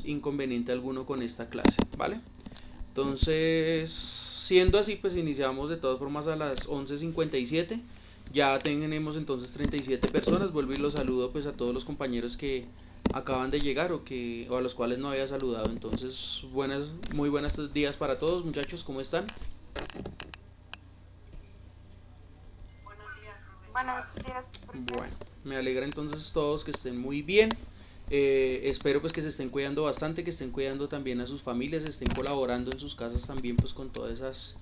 inconveniente alguno con esta clase, ¿vale? Entonces, siendo así, pues iniciamos de todas formas a las 11:57. Ya tenemos entonces 37 personas. Vuelvo y los saludo pues a todos los compañeros que acaban de llegar o a los cuales no había saludado. Entonces, muy buenos días para todos, muchachos, ¿cómo están? Buenos días, profe. Bueno, me alegra entonces todos que estén muy bien. Espero pues que se estén cuidando bastante, que estén cuidando también a sus familias, estén colaborando en sus casas también pues con todas esas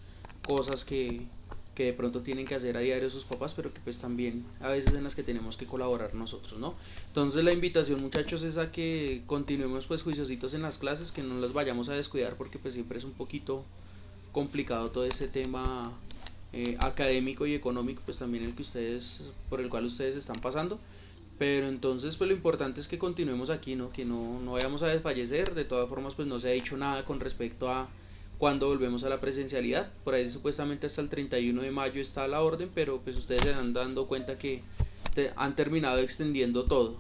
cosas que de pronto tienen que hacer a diario sus papás, pero que pues también a veces en las que tenemos que colaborar nosotros, ¿no? Entonces la invitación, muchachos, es a que continuemos pues juiciositos en las clases, que no las vayamos a descuidar porque pues siempre es un poquito complicado todo ese tema académico y económico, pues también por el cual ustedes están pasando. Pero entonces pues lo importante es que continuemos aquí, ¿no? Que no vayamos a desfallecer. De todas formas pues no se ha dicho nada con respecto a cuándo volvemos a la presencialidad. Por ahí supuestamente hasta el 31 de mayo está la orden, pero pues ustedes se están dando cuenta que han terminado extendiendo todo.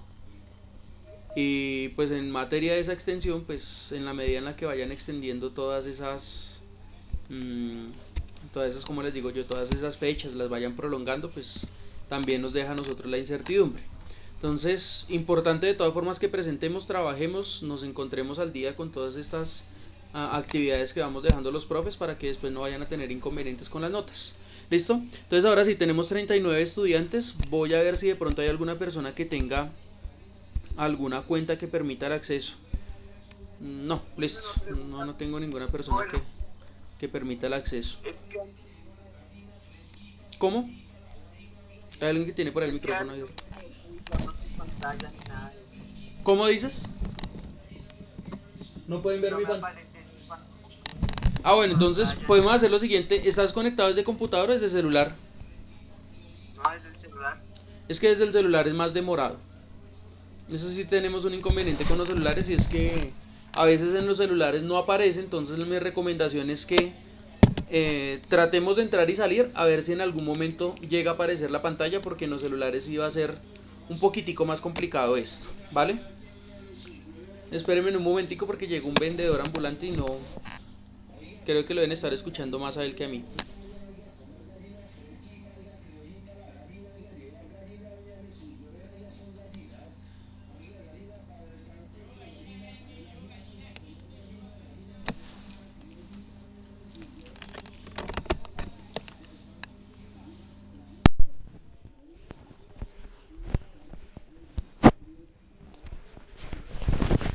Y pues en materia de esa extensión, pues en la medida en la que vayan extendiendo mmm, todas esas, como les digo yo, todas esas fechas las vayan prolongando, pues también nos deja a nosotros la incertidumbre. Entonces, importante de todas formas que presentemos, trabajemos, nos encontremos al día con todas estas actividades que vamos dejando los profes para que después no vayan a tener inconvenientes con las notas. ¿Listo? Entonces ahora sí tenemos 39 estudiantes. Voy a ver si de pronto hay alguna persona que tenga alguna cuenta que permita el acceso. No, listo. No tengo ninguna persona Bueno, que permita el acceso. es que, ¿Cómo? Hay alguien que tiene por ahí el es que micrófono abierto. no se pantalla ni nada de eso. ¿Cómo dices? No pueden ver No mi me pantalla. aparece ese Ah, bueno, entonces pantalla podemos ni hacer nada. lo siguiente. ¿Estás conectado desde computador o desde celular? No es el celular. Es que desde el celular es más demorado. Eso sí tenemos un inconveniente con los celulares y es que a veces en los celulares no aparece. Entonces mi recomendación es que tratemos de entrar y salir a ver si en algún momento llega a aparecer la pantalla, porque en los celulares sí va a ser un poquitico más complicado esto, ¿vale? Espérenme en un momentico porque llegó un vendedor ambulante y no creo que lo deben estar escuchando más a él que a mí.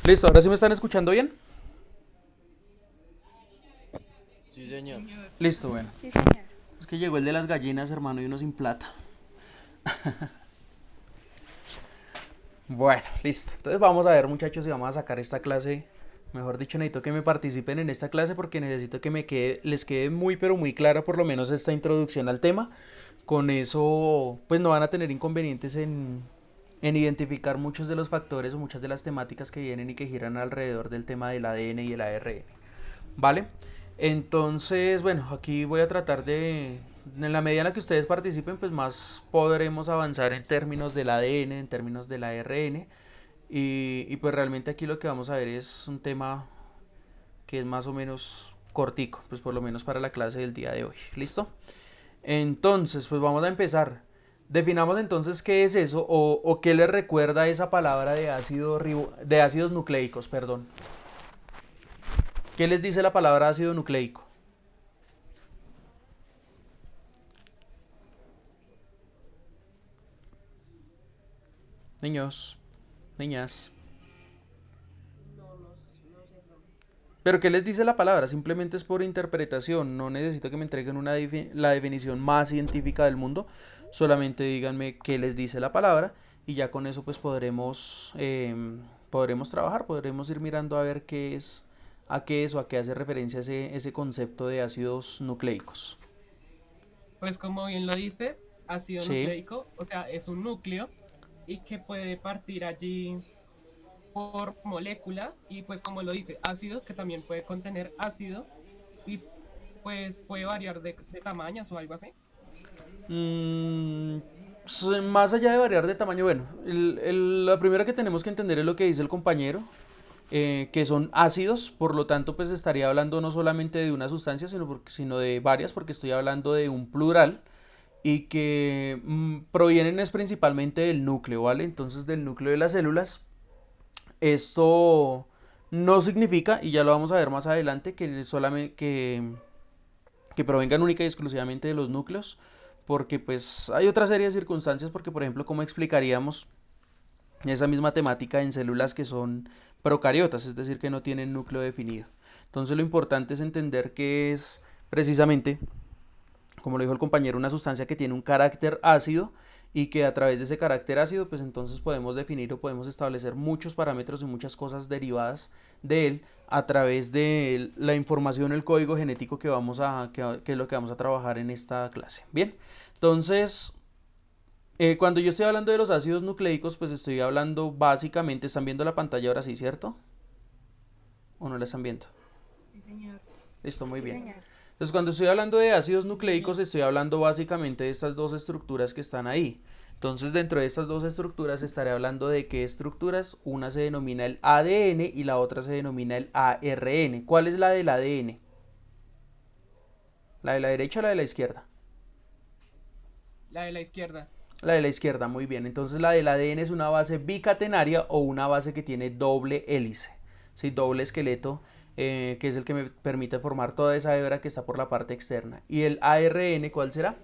Listo, ahora sí me están escuchando bien. Sí, señor. Listo, bueno. Sí, señor. Es que llegó el de las gallinas, hermano, y uno sin plata. Bueno, listo. Entonces vamos a ver, muchachos, si vamos a sacar esta clase. Mejor dicho, necesito que me participen en esta clase porque necesito que les quede muy pero muy clara por lo menos esta introducción al tema. Con eso, pues no van a tener inconvenientes en identificar muchos de los factores o muchas de las temáticas que vienen y que giran alrededor del tema del ADN y el ARN. ¿Vale? Entonces, bueno, aquí voy a tratar en la medida en la que ustedes participen, pues más podremos avanzar en términos del ADN, en términos del ARN. Y pues realmente aquí lo que vamos a ver es un tema que es más o menos cortico, pues por lo menos para la clase del día de hoy. ¿Listo? Entonces, pues vamos a empezar. Definamos entonces qué es eso o qué le recuerda esa palabra de ácidos nucleicos, perdón. ¿Qué les dice la palabra ácido nucleico? Niños, niñas. Pero ¿qué les dice la palabra? Simplemente es por interpretación. No necesito que me entreguen la definición más científica del mundo. Solamente díganme qué les dice la palabra y ya con eso pues podremos trabajar, podremos ir mirando a ver qué es o a qué hace referencia ese concepto de ácidos nucleicos. Pues como bien lo dice, ácido Sí. nucleico, o sea, es un núcleo y que puede partir allí por moléculas y pues como lo dice, ácido que también puede contener ácido y pues puede variar de tamaños o algo así. Mm, Más allá de variar de tamaño, bueno, la primera que tenemos que entender es lo que dice el compañero. que son ácidos, por lo tanto pues estaría hablando no solamente de una sustancia, sino de varias, porque estoy hablando de un plural y que provienen es principalmente del núcleo, ¿vale? Entonces del núcleo de las células. Esto no significa, y ya lo vamos a ver más adelante, que provengan única y exclusivamente de los núcleos, porque pues hay otra serie de circunstancias, porque por ejemplo, ¿cómo explicaríamos esa misma temática en células que son procariotas, es decir, que no tienen núcleo definido? Entonces lo importante es entender que es precisamente, como lo dijo el compañero, una sustancia que tiene un carácter ácido y que a través de ese carácter ácido, pues entonces podemos definir o podemos establecer muchos parámetros y muchas cosas derivadas de él a través de la información, el código genético que que es lo que vamos a trabajar en esta clase. Bien, entonces, cuando yo estoy hablando de los ácidos nucleicos, pues estoy hablando básicamente, ¿están viendo la pantalla ahora sí, cierto? ¿O no la están viendo? Sí, señor. Listo, muy Sí, bien. señor. Entonces, cuando estoy hablando de ácidos nucleicos, estoy hablando básicamente de estas dos estructuras que están ahí. Entonces, dentro de estas dos estructuras estaré hablando de qué estructuras. Una se denomina el ADN y la otra se denomina el ARN. ¿Cuál es la del ADN? ¿La de la derecha o la de la izquierda? La de la izquierda. La de la izquierda, muy bien. Entonces, la del ADN es una base bicatenaria o una base que tiene doble hélice, ¿sí? Doble esqueleto, que es el que me permite formar toda esa hebra que está por la parte externa. ¿Y el ARN cuál será?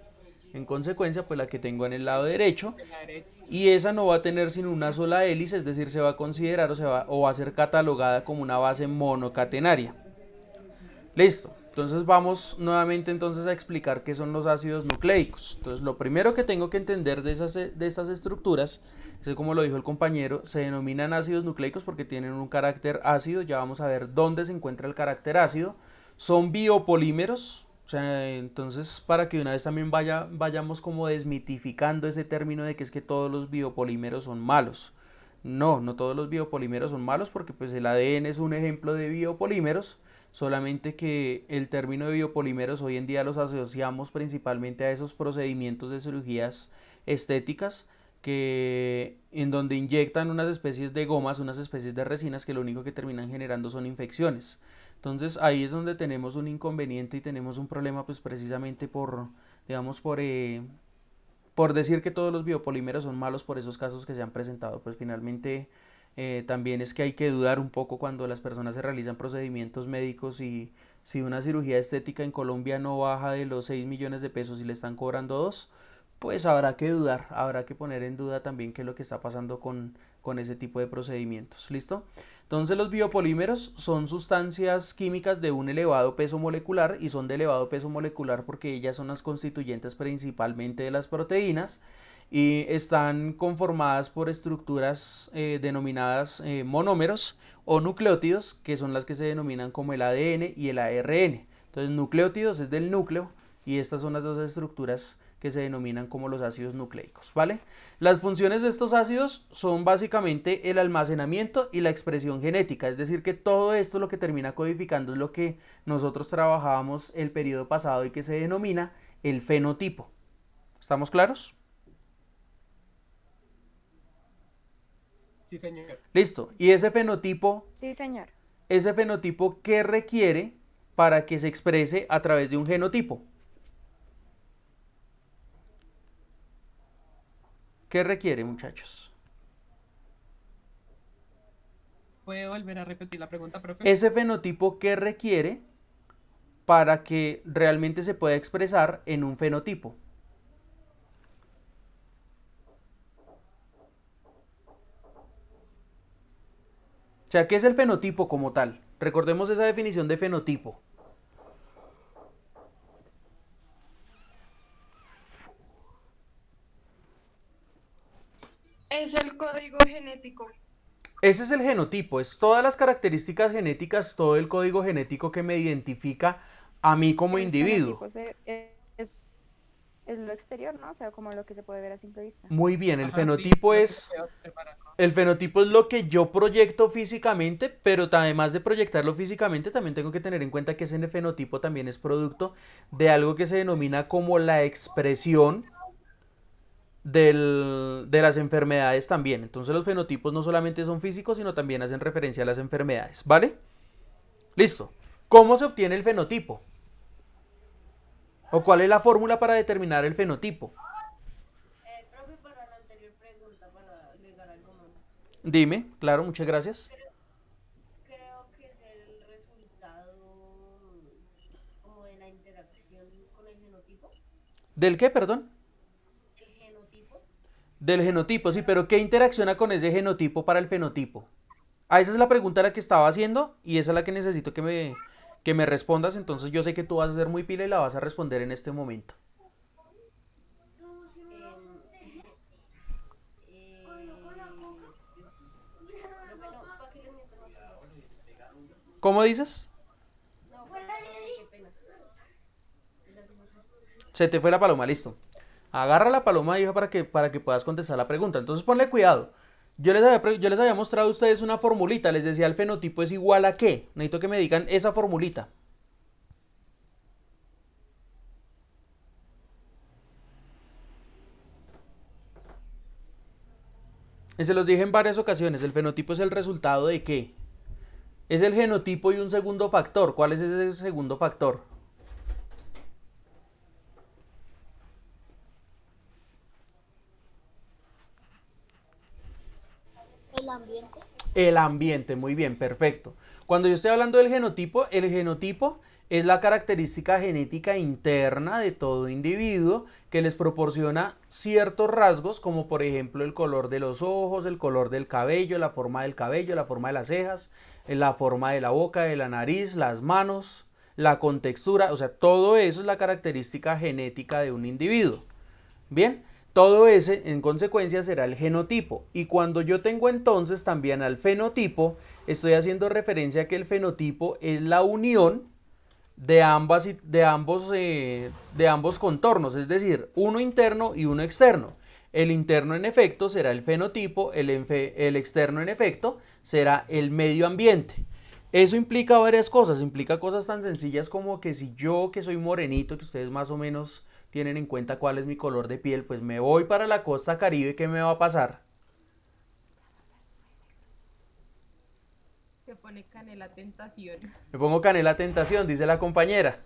En consecuencia, pues la que tengo en el lado derecho, De la derecha. y esa no va a tener sino una sola hélice, es decir, se va a considerar o va a ser catalogada como una base monocatenaria. Listo. Entonces vamos nuevamente entonces a explicar qué son los ácidos nucleicos. Entonces lo primero que tengo que entender de estas estructuras es, como lo dijo el compañero, se denominan ácidos nucleicos porque tienen un carácter ácido. Ya vamos a ver dónde se encuentra el carácter ácido. Son biopolímeros. O sea, entonces para que una vez también vayamos como desmitificando ese término de que es que todos los biopolímeros son malos. No, no todos los biopolímeros son malos, porque pues el ADN es un ejemplo de biopolímeros, solamente que el término de biopolímeros hoy en día los asociamos principalmente a esos procedimientos de cirugías estéticas en donde inyectan unas especies de gomas, unas especies de resinas que lo único que terminan generando son infecciones. Entonces ahí es donde tenemos un inconveniente y tenemos un problema, pues precisamente digamos, por decir que todos los biopolímeros son malos por esos casos que se han presentado. Pues finalmente también es que hay que dudar un poco cuando las personas se realizan procedimientos médicos, y si una cirugía estética en Colombia no baja de los 6 millones de pesos y le están cobrando 2, pues habrá que dudar, habrá que poner en duda también qué es lo que está pasando con ese tipo de procedimientos. ¿Listo? Entonces los biopolímeros son sustancias químicas de un elevado peso molecular, y son de elevado peso molecular porque ellas son las constituyentes principalmente de las proteínas, y están conformadas por estructuras denominadas monómeros o nucleótidos, que son las que se denominan como el ADN y el ARN. Entonces nucleótidos es del núcleo, y estas son las dos estructuras que se denominan como los ácidos nucleicos, ¿vale? Las funciones de estos ácidos son básicamente el almacenamiento y la expresión genética, es decir, que todo esto lo que termina codificando es lo que nosotros trabajábamos el periodo pasado y que se denomina el fenotipo. ¿Estamos claros? Sí, señor. Listo. ¿Y ese fenotipo, Sí, señor. qué requiere para que se exprese a través de un genotipo? ¿Qué requiere, muchachos? ¿Puede volver a repetir la pregunta, profe? Ese fenotipo, ¿qué requiere para que realmente se pueda expresar en un fenotipo? O sea, ¿qué es el fenotipo como tal? Recordemos esa definición de fenotipo. Es el código genético. Ese es el genotipo, es todas las características genéticas, todo el código genético que me identifica a mí como El individuo. fenotipo es lo exterior, ¿no? O sea, como lo que se puede ver a simple vista. Muy bien, el Ajá, sí, fenotipo lo que es... se puede observar acá. El fenotipo es lo que yo proyecto físicamente, pero además de proyectarlo físicamente, también tengo que tener en cuenta que ese fenotipo también es producto de algo que se denomina como la expresión de las enfermedades también. Entonces los fenotipos no solamente son físicos, sino también hacen referencia a las enfermedades, ¿vale? Listo. ¿Cómo se obtiene el fenotipo? ¿O cuál es la fórmula para determinar el fenotipo? Profe, para la anterior pregunta, para agregar algo más. Dime, claro, muchas gracias. Creo que es el resultado como de la interacción con el genotipo. ¿Del qué, perdón? El genotipo. Del genotipo, sí, pero ¿qué interacciona con ese genotipo para el fenotipo? Ah, esa es la pregunta la que estaba haciendo y esa es la que necesito que me respondas. Entonces yo sé que tú vas a ser muy pila y la vas a responder en este momento. ¿Cómo dices? No, qué pena. Se te fue la paloma, listo. Agarra la paloma, hija, para que puedas contestar la pregunta. Entonces ponle cuidado. Yo les había mostrado a ustedes una formulita. Les decía, el fenotipo es igual a ¿qué? Necesito que me digan esa formulita. Y se los dije en varias ocasiones. El fenotipo es el resultado de ¿qué? Es el genotipo y un segundo factor. ¿Cuál es ese segundo factor? El ambiente. El ambiente, muy bien, perfecto. Cuando yo estoy hablando del genotipo, el genotipo es la característica genética interna de todo individuo que les proporciona ciertos rasgos, como por ejemplo el color de los ojos, el color del cabello, la forma de las cejas, la forma de la boca, de la nariz, las manos, la contextura, o sea, todo eso es la característica genética de un individuo. Bien, todo ese en consecuencia será el genotipo. Y cuando yo tengo entonces también al fenotipo, estoy haciendo referencia a que el fenotipo es la unión de ambos contornos, es decir, uno interno y uno externo. El interno en efecto será el fenotipo, el externo en efecto será el medio ambiente. Eso implica varias cosas, implica cosas tan sencillas como que si yo, que soy morenito, que ustedes más o menos tienen en cuenta cuál es mi color de piel, pues me voy para la costa Caribe, ¿qué me va a pasar? Se pone canela tentación. Me pongo canela tentación, dice la compañera.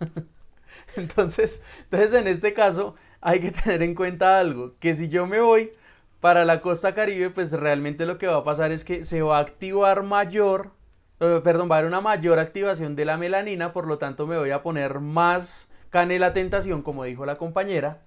Entonces en este caso hay que tener en cuenta algo, que si yo me voy para la costa Caribe, pues realmente lo que va a pasar es que se va a activar va a haber una mayor activación de la melanina, por lo tanto me voy a poner más canela tentación, como dijo la compañera,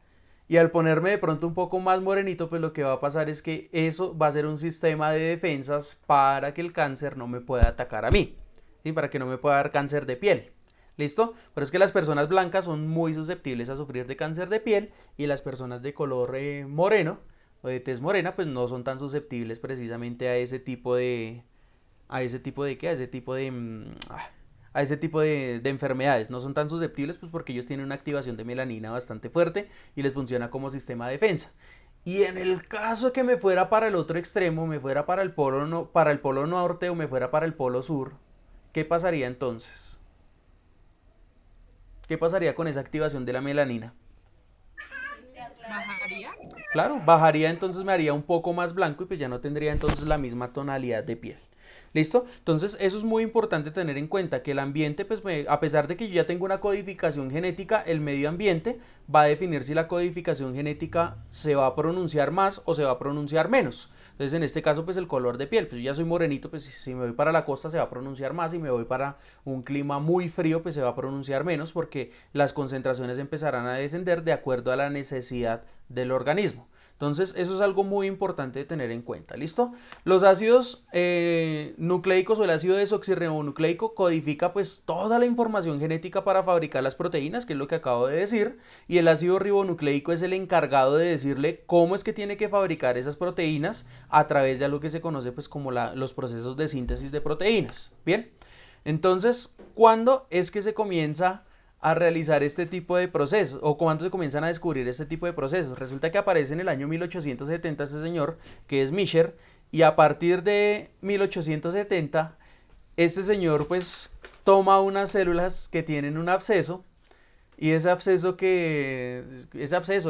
y al ponerme de pronto un poco más morenito, pues lo que va a pasar es que eso va a ser un sistema de defensas para que el cáncer no me pueda atacar a mí, ¿sí? Para que no me pueda dar cáncer de piel. ¿Listo? Pero es que las personas blancas son muy susceptibles a sufrir de cáncer de piel y las personas de color moreno o de tez morena pues no son tan susceptibles precisamente a ese tipo de... ¿A ese tipo de qué? A ese tipo de enfermedades. No son tan susceptibles pues porque ellos tienen una activación de melanina bastante fuerte y les funciona como sistema de defensa. Y en el caso de que me fuera para el otro extremo, me fuera para el polo norte o me fuera para el polo sur, ¿qué pasaría entonces? ¿Qué pasaría con esa activación de la melanina? ¿Bajaría? Claro, bajaría, entonces me haría un poco más blanco y pues ya no tendría entonces la misma tonalidad de piel. ¿Listo? Entonces eso es muy importante tener en cuenta, que el ambiente, pues a pesar de que yo ya tengo una codificación genética, el medio ambiente va a definir si la codificación genética se va a pronunciar más o se va a pronunciar menos. Entonces en este caso pues el color de piel, pues yo ya soy morenito, pues si me voy para la costa se va a pronunciar más, y me voy para un clima muy frío pues se va a pronunciar menos, porque las concentraciones empezarán a descender de acuerdo a la necesidad del organismo. Entonces eso es algo muy importante de tener en cuenta, ¿listo? Los ácidos nucleicos o el ácido desoxirribonucleico codifica pues toda la información genética para fabricar las proteínas, que es lo que acabo de decir, y el ácido ribonucleico es el encargado de decirle cómo es que tiene que fabricar esas proteínas a través de algo que se conoce pues como los procesos de síntesis de proteínas, ¿bien? Entonces, ¿cuándo es que se comienza a realizar este tipo de procesos, o cuando se comienzan a descubrir este tipo de procesos? Resulta que aparece en el año 1870 este señor, que es Mischer, y a partir de 1870 este señor pues toma unas células que tienen un absceso Y ese absceso,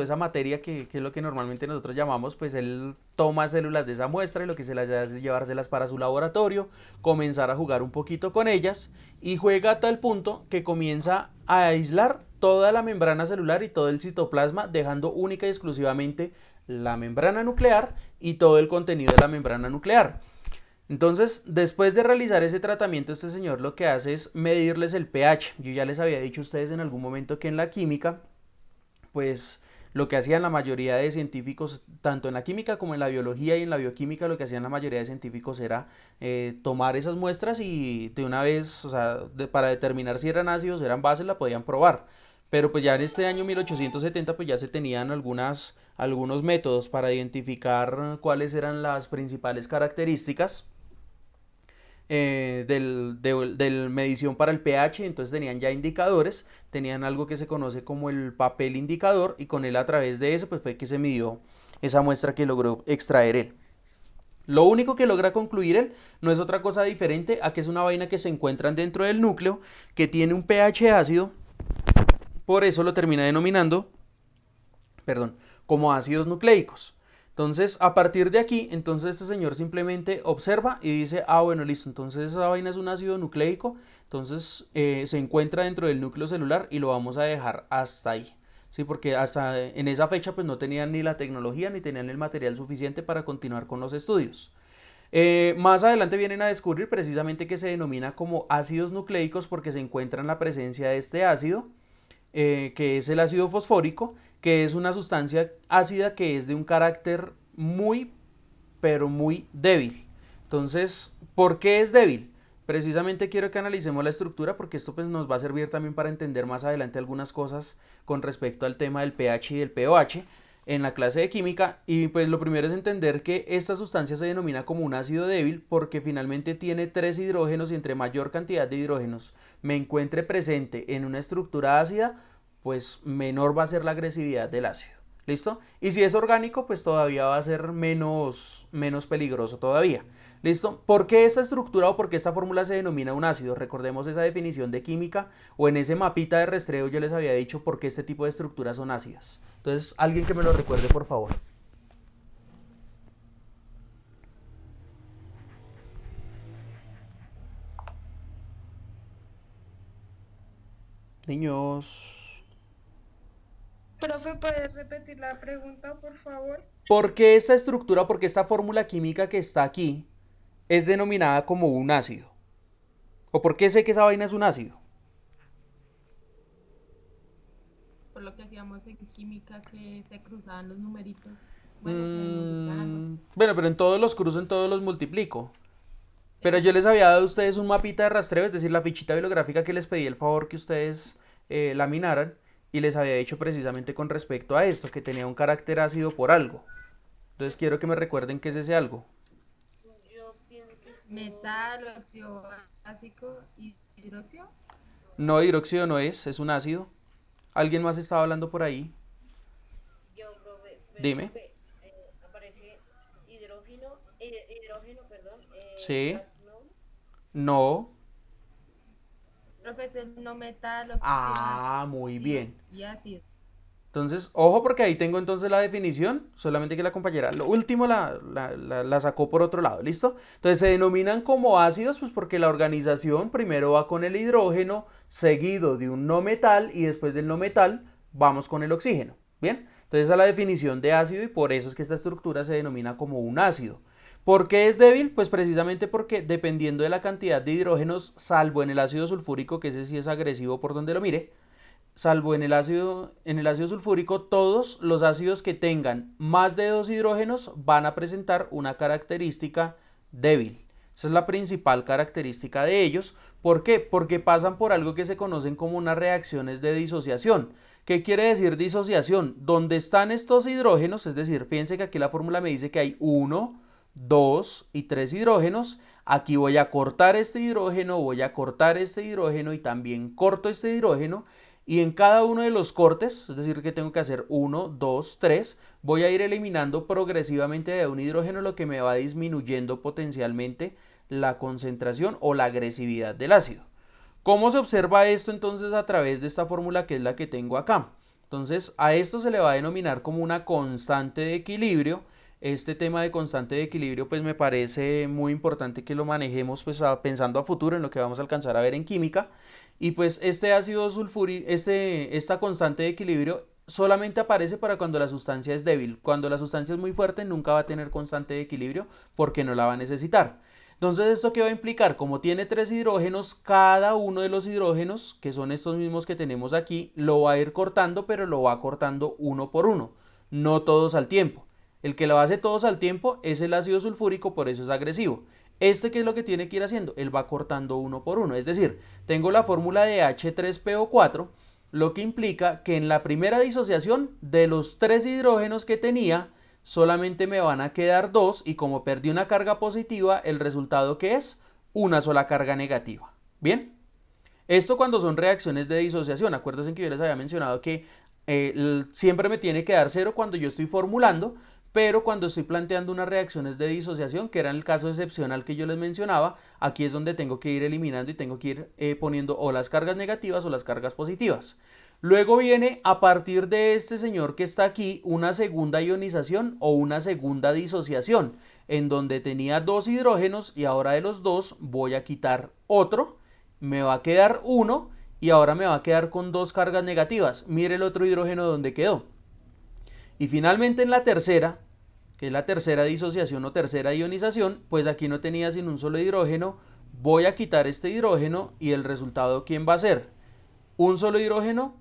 esa materia que es lo que normalmente nosotros llamamos, pues él toma células de esa muestra y lo que se las hace es llevárselas para su laboratorio, comenzar a jugar un poquito con ellas y juega a tal punto que comienza a aislar toda la membrana celular y todo el citoplasma, dejando única y exclusivamente la membrana nuclear y todo el contenido de la membrana nuclear. Entonces, después de realizar ese tratamiento, este señor lo que hace es medirles el pH. Yo ya les había dicho a ustedes en algún momento que en la química, pues lo que hacían la mayoría de científicos, tanto en la química como en la biología y en la bioquímica, lo que hacían la mayoría de científicos era tomar esas muestras y de una vez, o sea, para determinar si eran ácidos o eran bases, la podían probar. Pero pues ya en este año 1870 pues ya se tenían algunos métodos para identificar cuáles eran las principales características del medición para el pH. Entonces tenían ya indicadores, tenían algo que se conoce como el papel indicador y con él, a través de eso, pues fue que se midió esa muestra que logró extraer él. Lo único que logra concluir él no es otra cosa diferente a que es una vaina que se encuentran dentro del núcleo, que tiene un pH ácido, por eso lo termina denominando, como ácidos nucleicos. Entonces, a partir de aquí, entonces este señor simplemente observa y dice, ah, bueno, listo, entonces esa vaina es un ácido nucleico, entonces se encuentra dentro del núcleo celular y lo vamos a dejar hasta ahí. Sí, porque hasta en esa fecha pues no tenían ni la tecnología ni tenían el material suficiente para continuar con los estudios. Más adelante vienen a descubrir precisamente que se denomina como ácidos nucleicos porque se encuentra en la presencia de este ácido, que es el ácido fosfórico, que es una sustancia ácida que es de un carácter muy, pero muy débil. Entonces, ¿por qué es débil? Precisamente quiero que analicemos la estructura porque esto pues nos va a servir también para entender más adelante algunas cosas con respecto al tema del pH y del pOH en la clase de química. Y pues lo primero es entender que esta sustancia se denomina como un ácido débil porque finalmente tiene 3 hidrógenos y entre mayor cantidad de hidrógenos me encuentre presente en una estructura ácida, pues menor va a ser la agresividad del ácido. ¿Listo? Y si es orgánico, pues todavía va a ser menos peligroso todavía. ¿Listo? ¿Por qué esta estructura o por qué esta fórmula se denomina un ácido? Recordemos esa definición de química, o en ese mapita de rastreo yo les había dicho por qué este tipo de estructuras son ácidas. Entonces, alguien que me lo recuerde, por favor. Niños. Profe, ¿puedes repetir la pregunta, por favor? ¿Por qué esta estructura, por qué esta fórmula química que está aquí es denominada como un ácido? ¿O por qué sé que esa vaina es un ácido? Por lo que hacíamos en química, que se cruzaban los numeritos. Bueno, se multiplicaban. Bueno, pero en todos los cruzo, en todos los multiplico. Pero yo les había dado a ustedes un mapita de rastreo, es decir, la fichita bibliográfica que les pedí el favor que ustedes laminaran, y les había dicho precisamente con respecto a esto, que tenía un carácter ácido por algo. Entonces quiero que me recuerden qué es ese algo. Yo pienso que es Metal, óxido básico y hidróxido. No, hidróxido no es un ácido. ¿Alguien más estaba hablando por ahí? yo, profe, pero, Dime. profe, aparece hidrógeno, perdón, Sí. gas, ¿no? No. Profesor, no metal, óxido Ah, muy bien. y ácido. Entonces, ojo porque ahí tengo entonces la definición, solamente que la compañera lo último la sacó por otro lado, ¿listo? Entonces se denominan como ácidos pues porque la organización primero va con el hidrógeno, seguido de un no metal y después del no metal vamos con el oxígeno, ¿bien? Entonces esa es la definición de ácido y por eso es que esta estructura se denomina como un ácido. ¿Por qué es débil? Pues precisamente porque dependiendo de la cantidad de hidrógenos, salvo en el ácido sulfúrico, que ese sí es agresivo por donde lo mire, salvo en el ácido sulfúrico, todos los ácidos que tengan más de 2 hidrógenos van a presentar una característica débil. Esa es la principal característica de ellos. ¿Por qué? Porque pasan por algo que se conocen como unas reacciones de disociación. ¿Qué quiere decir disociación? Donde están estos hidrógenos, es decir, fíjense que aquí la fórmula me dice que hay 1, 2 y 3 hidrógenos. Aquí voy a cortar este hidrógeno, voy a cortar este hidrógeno y también corto este hidrógeno. Y en cada uno de los cortes, es decir que tengo que hacer 1, 2, 3, voy a ir eliminando progresivamente de un hidrógeno, lo que me va disminuyendo potencialmente la concentración o la agresividad del ácido. ¿Cómo se observa esto entonces a través de esta fórmula que es la que tengo acá? Entonces a esto se le va a denominar como una constante de equilibrio. Este tema de constante de equilibrio pues me parece muy importante que lo manejemos pues pensando a futuro en lo que vamos a alcanzar a ver en química. Y pues este ácido sulfúrico, esta constante de equilibrio solamente aparece para cuando la sustancia es débil. Cuando la sustancia es muy fuerte nunca va a tener constante de equilibrio porque no la va a necesitar. Entonces, ¿esto qué va a implicar? Como tiene 3 hidrógenos, cada uno de los hidrógenos, que son estos mismos que tenemos aquí, lo va a ir cortando, pero lo va cortando uno por uno, no todos al tiempo. El que lo hace todos al tiempo es el ácido sulfúrico, por eso es agresivo. ¿Qué es lo que tiene que ir haciendo? Él va cortando uno por uno. Es decir, tengo la fórmula de H3PO4, lo que implica que en la primera disociación de los 3 hidrógenos que tenía, solamente me van a quedar 2 y como perdí una carga positiva, el resultado que es una sola carga negativa. ¿Bien? Esto cuando son reacciones de disociación. Acuérdense que yo les había mencionado que siempre me tiene que dar 0 cuando yo estoy formulando, pero cuando estoy planteando unas reacciones de disociación, que era el caso excepcional que yo les mencionaba, aquí es donde tengo que ir eliminando y tengo que ir poniendo o las cargas negativas o las cargas positivas. Luego viene, a partir de este señor que está aquí, una segunda ionización o una segunda disociación, en donde tenía 2 hidrógenos y ahora de los 2 voy a quitar otro, me va a quedar 1 y ahora me va a quedar con 2 cargas negativas. Mire el otro hidrógeno donde quedó. Y finalmente en la tercera, que es la tercera disociación o tercera ionización, pues aquí no tenía sino un solo hidrógeno, voy a quitar este hidrógeno y el resultado ¿quién va a ser? Un solo hidrógeno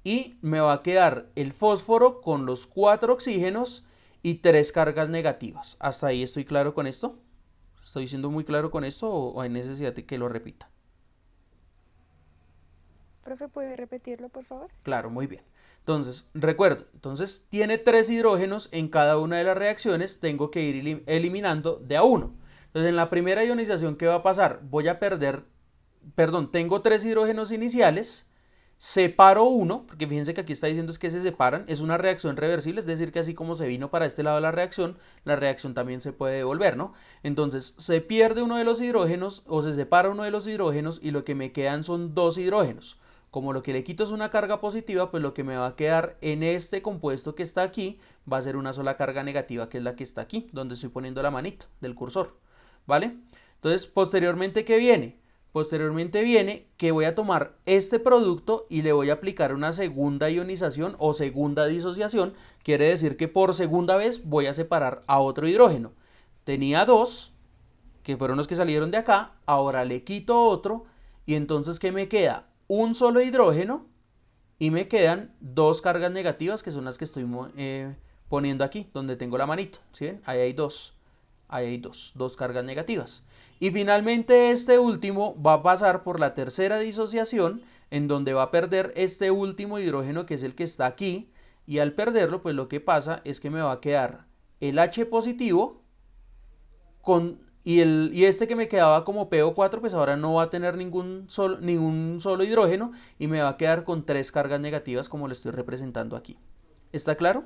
y me va a quedar el fósforo con los 4 oxígenos y 3 cargas negativas. ¿Hasta ahí estoy claro con esto? ¿Estoy siendo muy claro con esto o hay necesidad de que lo repita? Profe, ¿puede repetirlo, por favor? Claro, muy bien. Entonces, recuerdo, tiene 3 hidrógenos en cada una de las reacciones, tengo que ir eliminando de a uno. Entonces, en la primera ionización, ¿qué va a pasar? Tengo 3 hidrógenos iniciales, separo uno, porque fíjense que aquí está diciendo es que se separan, es una reacción reversible, es decir que así como se vino para este lado de la reacción también se puede devolver, ¿no? Entonces, se pierde uno de los hidrógenos o se separa uno de los hidrógenos y lo que me quedan son 2 hidrógenos. Como lo que le quito es una carga positiva, pues lo que me va a quedar en este compuesto que está aquí va a ser una sola carga negativa, que es la que está aquí, donde estoy poniendo la manito del cursor, ¿vale? Entonces, posteriormente, ¿qué viene? Posteriormente viene que voy a tomar este producto y le voy a aplicar una segunda ionización o segunda disociación. Quiere decir que por segunda vez voy a separar a otro hidrógeno. Tenía 2, que fueron los que salieron de acá, ahora le quito otro y entonces ¿qué me queda? Un solo hidrógeno y me quedan 2 cargas negativas que son las que estoy poniendo aquí donde tengo la manito, ¿sí ven? Ahí hay 2, dos cargas negativas. Y finalmente este último va a pasar por la tercera disociación en donde va a perder este último hidrógeno que es el que está aquí y al perderlo pues lo que pasa es que me va a quedar el H positivo y este que me quedaba como PO4 pues ahora no va a tener ningún solo hidrógeno y me va a quedar con 3 cargas negativas como lo estoy representando aquí. ¿Está claro?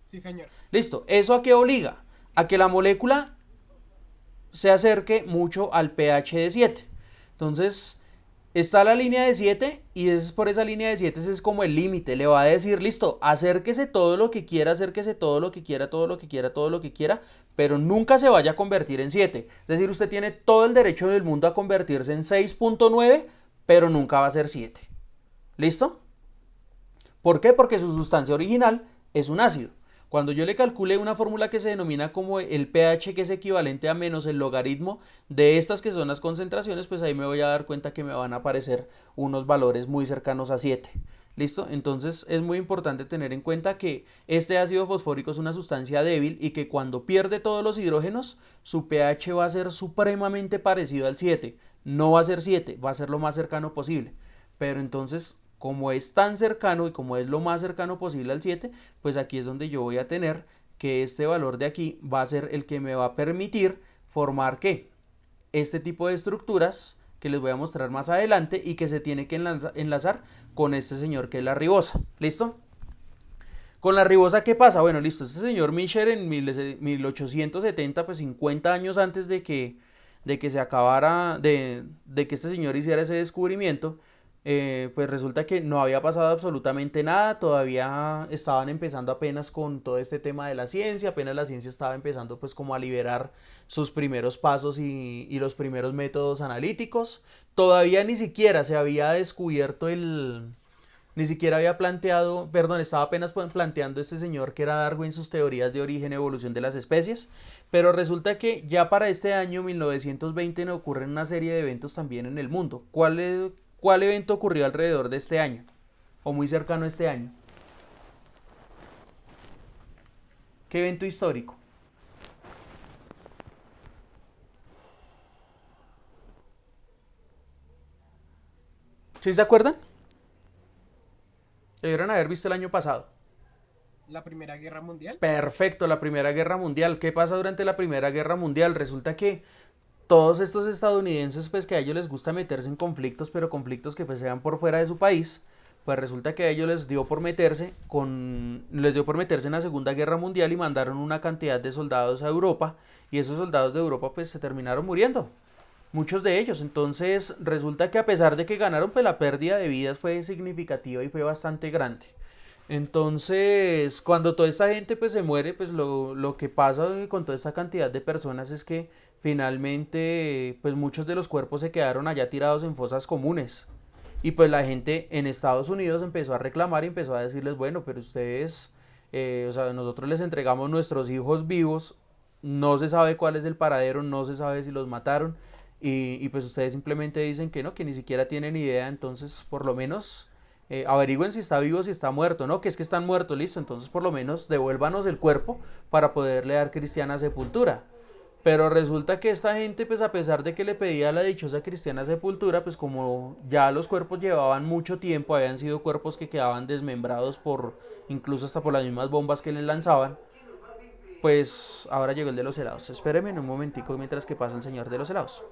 Sí, señor. Listo. ¿Eso a qué obliga? A que la molécula se acerque mucho al pH de 7. Entonces, está la línea de 7 y es por esa línea de 7 ese es como el límite. Le va a decir, listo, acérquese todo lo que quiera, acérquese todo lo que quiera, todo lo que quiera, todo lo que quiera, pero nunca se vaya a convertir en 7. Es decir, usted tiene todo el derecho del mundo a convertirse en 6.9, pero nunca va a ser 7. ¿Listo? ¿Por qué? Porque su sustancia original es un ácido. Cuando yo le calcule una fórmula que se denomina como el pH, que es equivalente a menos el logaritmo de estas que son las concentraciones, pues ahí me voy a dar cuenta que me van a aparecer unos valores muy cercanos a 7. ¿Listo? Entonces es muy importante tener en cuenta que este ácido fosfórico es una sustancia débil y que cuando pierde todos los hidrógenos, su pH va a ser supremamente parecido al 7. No va a ser 7, va a ser lo más cercano posible. Pero entonces, como es tan cercano y como es lo más cercano posible al 7, pues aquí es donde yo voy a tener que este valor de aquí va a ser el que me va a permitir formar ¿qué? Este tipo de estructuras que les voy a mostrar más adelante y que se tiene que enlazar con este señor que es la ribosa. ¿Listo? Con la ribosa, ¿qué pasa? Bueno, listo, este señor Michel en 1870, pues 50 años antes de que de que se acabara, de que este señor hiciera ese descubrimiento, pues resulta que no había pasado absolutamente nada, todavía estaban empezando apenas con todo este tema de la ciencia, apenas la ciencia estaba empezando pues como a liberar sus primeros pasos y los primeros métodos analíticos, todavía ni siquiera se había descubierto ni siquiera había planteado, perdón, estaba apenas planteando este señor que era Darwin sus teorías de origen y evolución de las especies, pero resulta que ya para este año 1920 nos ocurren una serie de eventos también en el mundo. ¿Cuál evento ocurrió alrededor de este año? O muy cercano a este año. ¿Qué evento histórico? ¿Sí se acuerdan? Debieron haber visto el año pasado. La Primera Guerra Mundial. Perfecto, la Primera Guerra Mundial. ¿Qué pasa durante la Primera Guerra Mundial? Resulta que todos estos estadounidenses, pues que a ellos les gusta meterse en conflictos, pero conflictos que pues sean por fuera de su país, pues resulta que a ellos les dio por meterse en la Segunda Guerra Mundial y mandaron una cantidad de soldados a Europa, y esos soldados de Europa pues se terminaron muriendo, muchos de ellos. Entonces resulta que a pesar de que ganaron, pues la pérdida de vidas fue significativa y fue bastante grande. Entonces, cuando toda esta gente pues se muere, pues lo que pasa con toda esta cantidad de personas es que finalmente pues muchos de los cuerpos se quedaron allá tirados en fosas comunes. Y pues la gente en Estados Unidos empezó a reclamar y empezó a decirles, bueno, pero ustedes, o sea, nosotros les entregamos nuestros hijos vivos, no se sabe cuál es el paradero, no se sabe si los mataron, y pues ustedes simplemente dicen que no, que ni siquiera tienen idea, entonces por lo menos averigüen si está vivo, si está muerto, no, que es que están muertos, listo, entonces por lo menos devuélvanos el cuerpo para poderle dar cristiana sepultura. Pero resulta que esta gente, pues a pesar de que le pedía la dichosa cristiana sepultura, pues como ya los cuerpos llevaban mucho tiempo, habían sido cuerpos que quedaban desmembrados incluso hasta por las mismas bombas que les lanzaban, pues ahora llegó el de los helados. Espéreme en un momentico mientras que pasa el señor de los helados.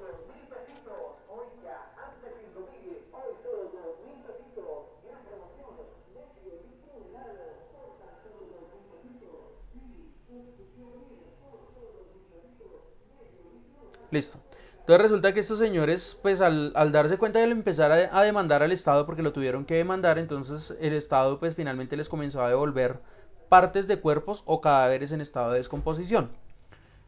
Listo. Entonces resulta que estos señores, pues al darse cuenta de empezar a demandar al Estado, porque lo tuvieron que demandar, entonces el Estado pues finalmente les comenzó a devolver partes de cuerpos o cadáveres en estado de descomposición.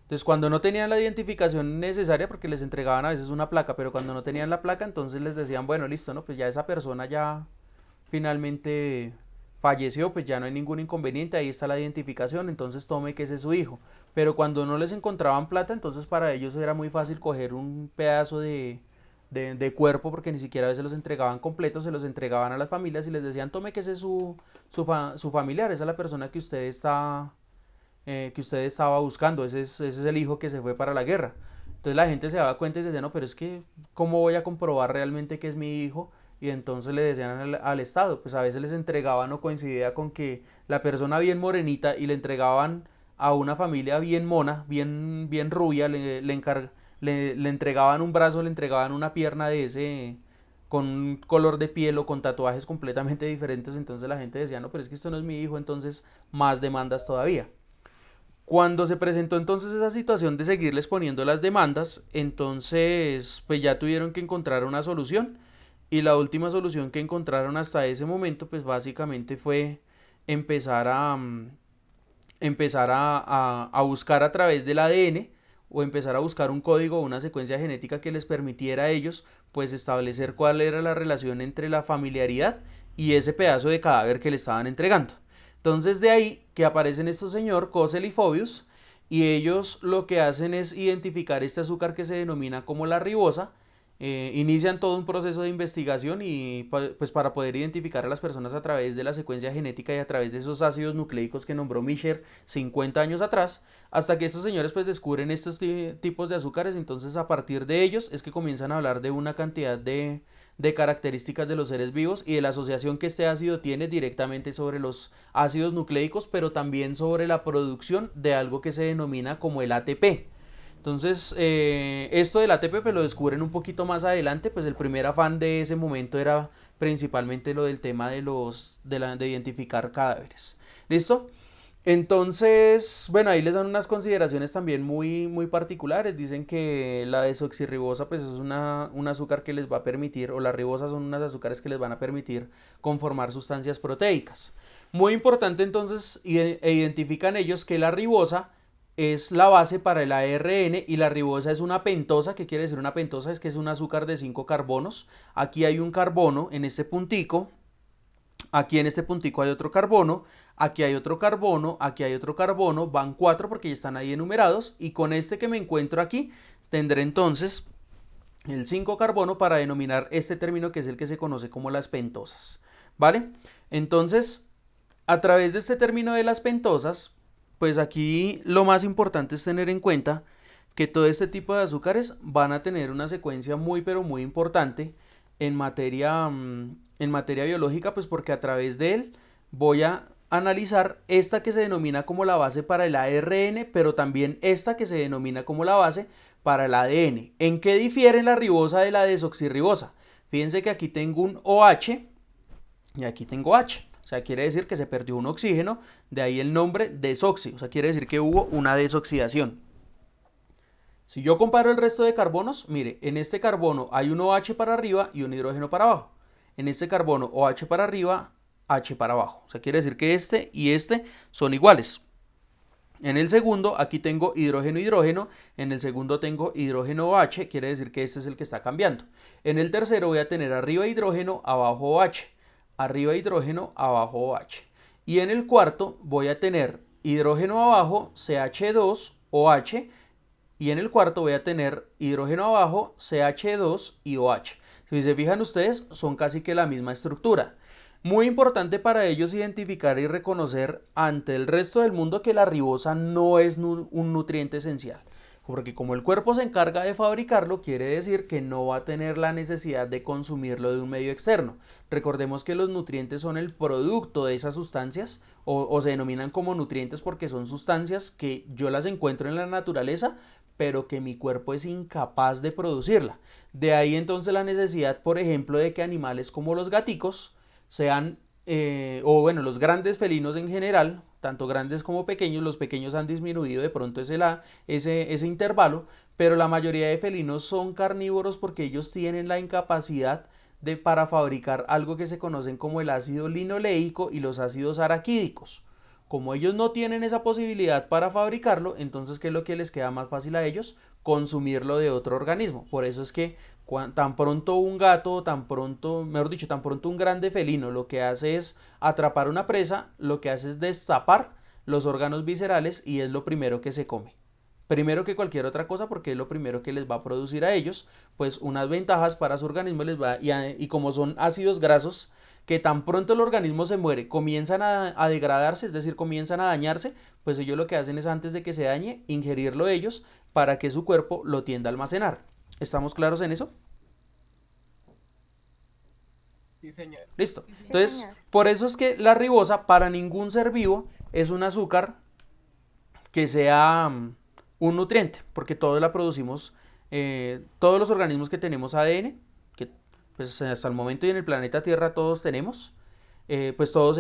Entonces cuando no tenían la identificación necesaria, porque les entregaban a veces una placa, pero cuando no tenían la placa, entonces les decían, bueno, listo, ¿no? Pues ya esa persona ya finalmente falleció, pues ya no hay ningún inconveniente, ahí está la identificación, entonces tome que ese es su hijo. Pero cuando no les encontraban plata, entonces para ellos era muy fácil coger un pedazo de cuerpo, porque ni siquiera a veces los entregaban completos, se los entregaban a las familias y les decían, tome que ese es su familiar, esa es la persona que usted estaba buscando, ese es el hijo que se fue para la guerra. Entonces la gente se daba cuenta y decía, no, pero es que, ¿cómo voy a comprobar realmente que es mi hijo? Y entonces le decían al Estado, pues a veces les entregaban o coincidía con que la persona bien morenita y le entregaban a una familia bien mona, bien rubia, le entregaban un brazo, le entregaban una pierna de ese, con un color de piel o con tatuajes completamente diferentes. Entonces la gente decía, no, pero es que esto no es mi hijo, entonces más demandas todavía. Cuando se presentó entonces esa situación de seguirles poniendo las demandas, entonces pues ya tuvieron que encontrar una solución. Y la última solución que encontraron hasta ese momento, pues básicamente fue empezar a buscar a través del ADN, o empezar a buscar un código o una secuencia genética que les permitiera a ellos pues establecer cuál era la relación entre la familiaridad y ese pedazo de cadáver que le estaban entregando. Entonces de ahí que aparecen estos señor Kossel y Fovius, y ellos lo que hacen es identificar este azúcar que se denomina como la ribosa. Inician todo un proceso de investigación y pues para poder identificar a las personas a través de la secuencia genética y a través de esos ácidos nucleicos que nombró Micher 50 años atrás, hasta que estos señores pues descubren estos tipos de azúcares. Entonces a partir de ellos es que comienzan a hablar de una cantidad de características de los seres vivos y de la asociación que este ácido tiene directamente sobre los ácidos nucleicos, pero también sobre la producción de algo que se denomina como el ATP. Entonces, esto del ATP pues lo descubren un poquito más adelante, pues el primer afán de ese momento era principalmente lo del tema de identificar cadáveres. ¿Listo? Entonces, bueno, ahí les dan unas consideraciones también muy particulares. Dicen que la desoxirribosa pues es un azúcar que les va a permitir, o las ribosas son unas azúcares que les van a permitir conformar sustancias proteicas. Muy importante entonces, identifican ellos que la ribosa es la base para el ARN y la ribosa es una pentosa. ¿Qué quiere decir una pentosa? Es que es un azúcar de 5 carbonos. Aquí hay un carbono en este puntico. Aquí en este puntico hay otro carbono, aquí hay otro carbono, aquí hay otro carbono, van 4 porque ya están ahí enumerados, y con este que me encuentro aquí tendré entonces el 5 carbono para denominar este término que es el que se conoce como las pentosas, ¿vale? Entonces, a través de este término de las pentosas, pues aquí lo más importante es tener en cuenta que todo este tipo de azúcares van a tener una secuencia muy pero muy importante en materia biológica, pues porque a través de él voy a analizar esta que se denomina como la base para el ARN, pero también esta que se denomina como la base para el ADN. ¿En qué difiere la ribosa de la desoxirribosa? Fíjense que aquí tengo un OH y aquí tengo H. O sea, quiere decir que se perdió un oxígeno, de ahí el nombre desoxi. O sea, quiere decir que hubo una desoxidación. Si yo comparo el resto de carbonos, mire, en este carbono hay un OH para arriba y un hidrógeno para abajo. En este carbono OH para arriba, H para abajo. O sea, quiere decir que este y este son iguales. En el segundo, aquí tengo hidrógeno, hidrógeno. En el segundo tengo hidrógeno OH, quiere decir que este es el que está cambiando. En el tercero voy a tener arriba hidrógeno, abajo OH. Arriba hidrógeno, abajo OH. Y en el cuarto voy a tener hidrógeno abajo, CH2, OH. Y en el cuarto voy a tener hidrógeno abajo, CH2 y OH. Si se fijan ustedes, son casi que la misma estructura. Muy importante para ellos identificar y reconocer ante el resto del mundo que la ribosa no es un nutriente esencial. Porque como el cuerpo se encarga de fabricarlo, quiere decir que no va a tener la necesidad de consumirlo de un medio externo. Recordemos que los nutrientes son el producto de esas sustancias, o se denominan como nutrientes porque son sustancias que yo las encuentro en la naturaleza, pero que mi cuerpo es incapaz de producirla. De ahí entonces la necesidad, por ejemplo, de que animales como los gaticos sean, los grandes felinos en general, tanto grandes como pequeños, los pequeños han disminuido de pronto ese intervalo, pero la mayoría de felinos son carnívoros porque ellos tienen la incapacidad para fabricar algo que se conocen como el ácido linoleico y los ácidos araquídicos. Como ellos no tienen esa posibilidad para fabricarlo, entonces ¿qué es lo que les queda más fácil a ellos? Consumirlo de otro organismo. Por eso es que tan pronto un gato, tan pronto un grande felino lo que hace es atrapar una presa, lo que hace es destapar los órganos viscerales y es lo primero que se come. Primero que cualquier otra cosa, porque es lo primero que les va a producir a ellos, pues unas ventajas para su organismo y como son ácidos grasos, que tan pronto el organismo se muere, comienzan a degradarse, es decir, comienzan a dañarse, pues ellos lo que hacen es antes de que se dañe, ingerirlo ellos para que su cuerpo lo tienda a almacenar. ¿Estamos claros en eso? Sí, señor. Listo. Sí, Entonces, señor. por eso es que la ribosa para ningún ser vivo es un azúcar que sea un nutriente, porque todos la producimos, todos los organismos que tenemos ADN, que pues hasta el momento y en el planeta Tierra todos tenemos, pues todos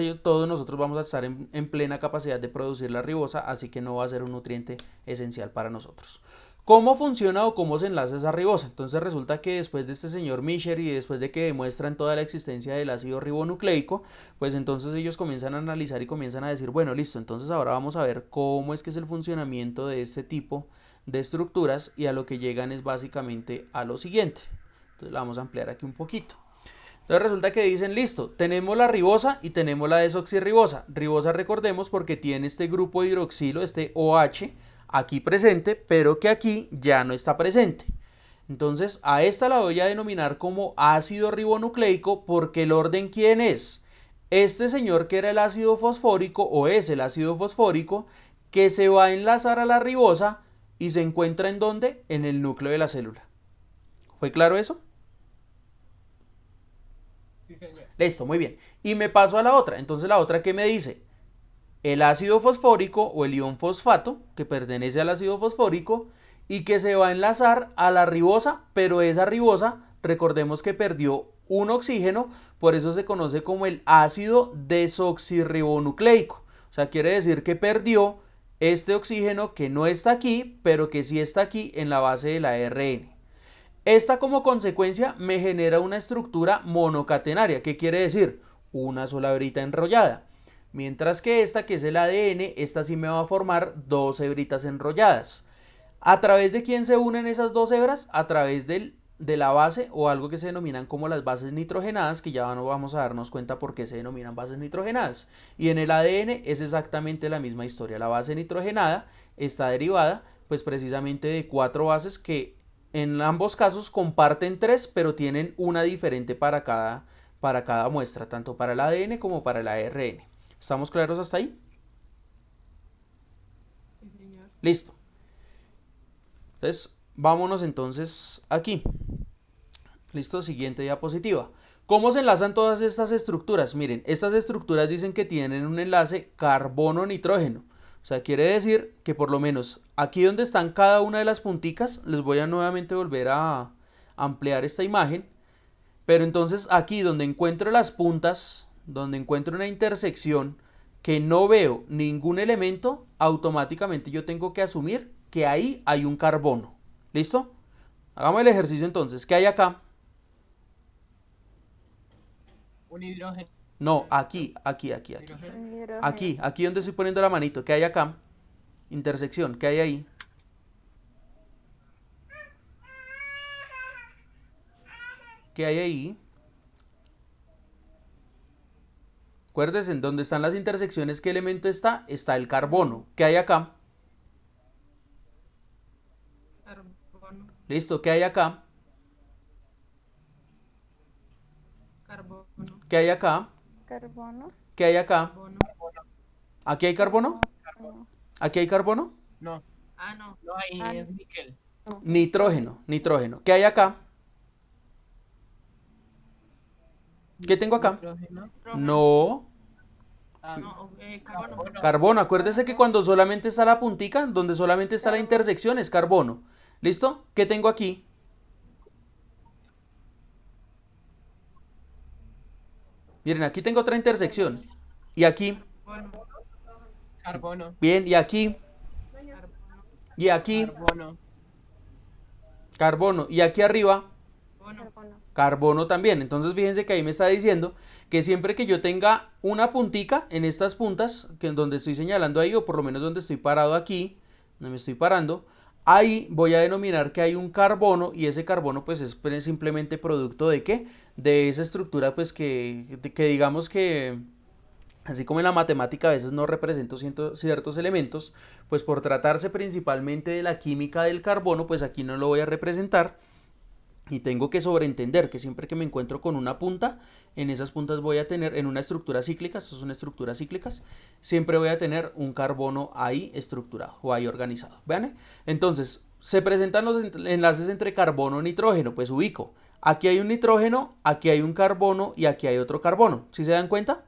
nosotros vamos a estar en plena capacidad de producir la ribosa, así que no va a ser un nutriente esencial para nosotros. ¿Cómo funciona o cómo se enlaza esa ribosa? Entonces resulta que después de este señor Mischer y después de que demuestran toda la existencia del ácido ribonucleico, pues entonces ellos comienzan a analizar y comienzan a decir, bueno, listo, entonces ahora vamos a ver cómo es que es el funcionamiento de este tipo de estructuras, y a lo que llegan es básicamente a lo siguiente. Entonces la vamos a ampliar aquí un poquito. Entonces resulta que dicen, listo, tenemos la ribosa y tenemos la desoxirribosa. Ribosa, recordemos, porque tiene este grupo hidroxilo, este OH, aquí presente, pero que aquí ya no está presente. Entonces a esta la voy a denominar como ácido ribonucleico, porque el orden, ¿quién es? Este señor que era el ácido fosfórico, o es el ácido fosfórico, que se va a enlazar a la ribosa y se encuentra ¿en dónde? En el núcleo de la célula. ¿Fue claro eso? Sí, señor. Listo, muy bien. Y me paso a la otra. Entonces la otra, ¿qué me dice? El ácido fosfórico o el ion fosfato, que pertenece al ácido fosfórico y que se va a enlazar a la ribosa, pero esa ribosa, recordemos que perdió un oxígeno, por eso se conoce como el ácido desoxirribonucleico. O sea, quiere decir que perdió este oxígeno que no está aquí, pero que sí está aquí en la base del ARN. Esta como consecuencia me genera una estructura monocatenaria. ¿Qué quiere decir? Una sola hebrita enrollada. Mientras que esta, que es el ADN, esta sí me va a formar 2 hebritas enrolladas. ¿A través de quién se unen esas 2 hebras? A través de la base o algo que se denominan como las bases nitrogenadas, que ya no vamos a darnos cuenta por qué se denominan bases nitrogenadas. Y en el ADN es exactamente la misma historia. La base nitrogenada está derivada pues precisamente de 4 bases que en ambos casos comparten 3, pero tienen una diferente para cada muestra, tanto para el ADN como para el ARN. ¿Estamos claros hasta ahí? Sí, señor. Listo. Entonces, vámonos entonces aquí. Listo, siguiente diapositiva. ¿Cómo se enlazan todas estas estructuras? Miren, estas estructuras dicen que tienen un enlace carbono-nitrógeno. O sea, quiere decir que por lo menos aquí donde están cada una de las punticas, les voy a nuevamente volver a ampliar esta imagen. Pero entonces aquí donde encuentro las puntas, donde encuentro una intersección que no veo ningún elemento, automáticamente yo tengo que asumir que ahí hay un carbono. ¿Listo? Hagamos el ejercicio entonces. ¿Qué hay acá? Un hidrógeno. No, aquí. Hidrógeno. Aquí donde estoy poniendo la manito. ¿Qué hay acá? Intersección. ¿Qué hay ahí? ¿Qué hay ahí? Acuérdense, en donde están las intersecciones, ¿qué elemento está? Está el carbono. ¿Qué hay acá? Carbono. Listo, ¿qué hay acá? Carbono. ¿Qué hay acá? Carbono. ¿Qué hay acá? Carbono. ¿Aquí hay carbono? No. ¿Aquí hay carbono? No, Ah, no. no, ahí Ah, es níquel. Nitrógeno. ¿Qué hay acá? ¿Qué tengo acá? Nitrógeno. No. Ah, No, carbono. Carbono. Acuérdese que cuando solamente está la puntica, donde solamente está la intersección, es carbono. ¿Listo? ¿Qué tengo aquí? Miren, aquí tengo otra intersección. Y aquí. Carbono. carbono. Bien, y aquí. Carbono. Y aquí. Carbono. Carbono. Y aquí arriba. Carbono. Carbono. Carbono también. Entonces fíjense que ahí me está diciendo que siempre que yo tenga una puntica en estas puntas, que en donde estoy señalando ahí, o por lo menos donde estoy parado aquí, donde me estoy parando, ahí voy a denominar que hay un carbono, y ese carbono pues es simplemente producto de ¿qué? De esa estructura pues que digamos que, así como en la matemática a veces no represento ciertos elementos, pues por tratarse principalmente de la química del carbono, pues aquí no lo voy a representar. Y tengo que sobreentender que siempre que me encuentro con una punta, en esas puntas voy a tener, en una estructura cíclica, estas son estructuras cíclicas, siempre voy a tener un carbono ahí estructurado o ahí organizado. ¿Vean? Entonces, se presentan los enlaces entre carbono y nitrógeno, pues ubico. Aquí hay un nitrógeno, aquí hay un carbono y aquí hay otro carbono. ¿Sí se dan cuenta?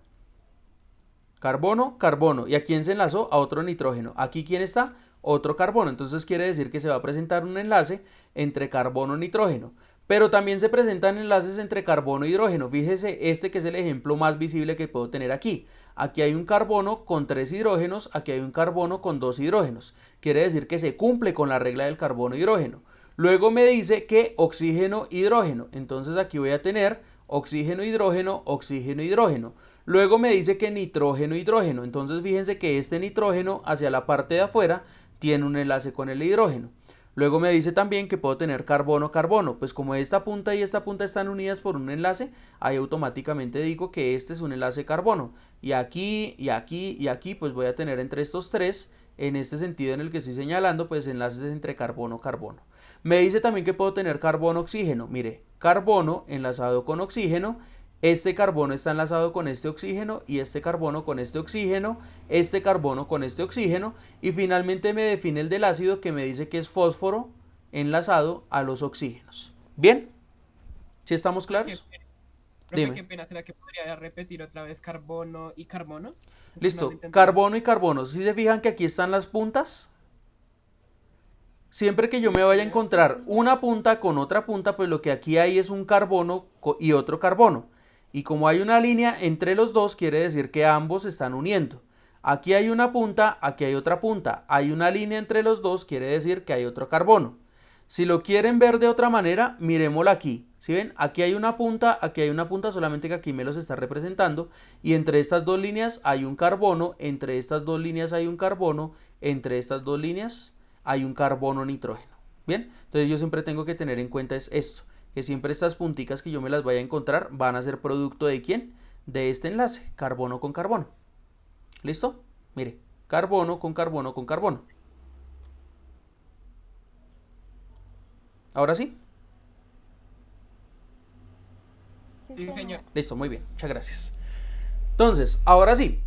Carbono, carbono. ¿Y a quién se enlazó? A otro nitrógeno. ¿Aquí quién está? Otro carbono. Entonces quiere decir que se va a presentar un enlace entre carbono y nitrógeno. Pero también se presentan enlaces entre carbono y hidrógeno. Fíjese este que es el ejemplo más visible que puedo tener aquí. Aquí hay un carbono con 3 hidrógenos, aquí hay un carbono con 2 hidrógenos. Quiere decir que se cumple con la regla del carbono-hidrógeno. Luego me dice que oxígeno-hidrógeno. Entonces aquí voy a tener oxígeno-hidrógeno, oxígeno-hidrógeno. Luego me dice que nitrógeno-hidrógeno. Entonces fíjense que este nitrógeno hacia la parte de afuera tiene un enlace con el hidrógeno. Luego me dice también que puedo tener carbono-carbono, pues como esta punta y esta punta están unidas por un enlace, ahí automáticamente digo que este es un enlace carbono. Y aquí, y aquí, y aquí, pues voy a tener entre estos tres, en este sentido en el que estoy señalando, pues enlaces entre carbono-carbono. Me dice también que puedo tener carbono-oxígeno. Mire, carbono enlazado con oxígeno. Este carbono está enlazado con este oxígeno y este carbono con este oxígeno, este carbono con este oxígeno y finalmente me define el del ácido que me dice que es fósforo enlazado a los oxígenos. ¿Bien? ¿Sí estamos claros? Dime. Qué pena, ¿será que podría repetir otra vez carbono y carbono? Listo, No lo entendí. carbono y carbono. ¿Sí se fijan que aquí están las puntas? Siempre que yo me vaya a encontrar una punta con otra punta, pues lo que aquí hay es un carbono y otro carbono. Y como hay una línea entre los dos, quiere decir que ambos se están uniendo. Aquí hay una punta, aquí hay otra punta. Hay una línea entre los dos, quiere decir que hay otro carbono. Si lo quieren ver de otra manera, miremoslo aquí. ¿Sí ven? Aquí hay una punta, solamente que aquí me los está representando. Y entre estas dos líneas hay un carbono, entre estas dos líneas hay un carbono, entre estas dos líneas hay un carbono nitrógeno. ¿Bien? Entonces yo siempre tengo que tener en cuenta es esto, que siempre estas punticas que yo me las vaya a encontrar van a ser producto ¿de quién? De este enlace, carbono con carbono. ¿Listo? Mire, carbono con carbono con carbono. ¿Ahora sí? Sí, señor. Listo, muy bien, muchas gracias. Entonces, ahora sí.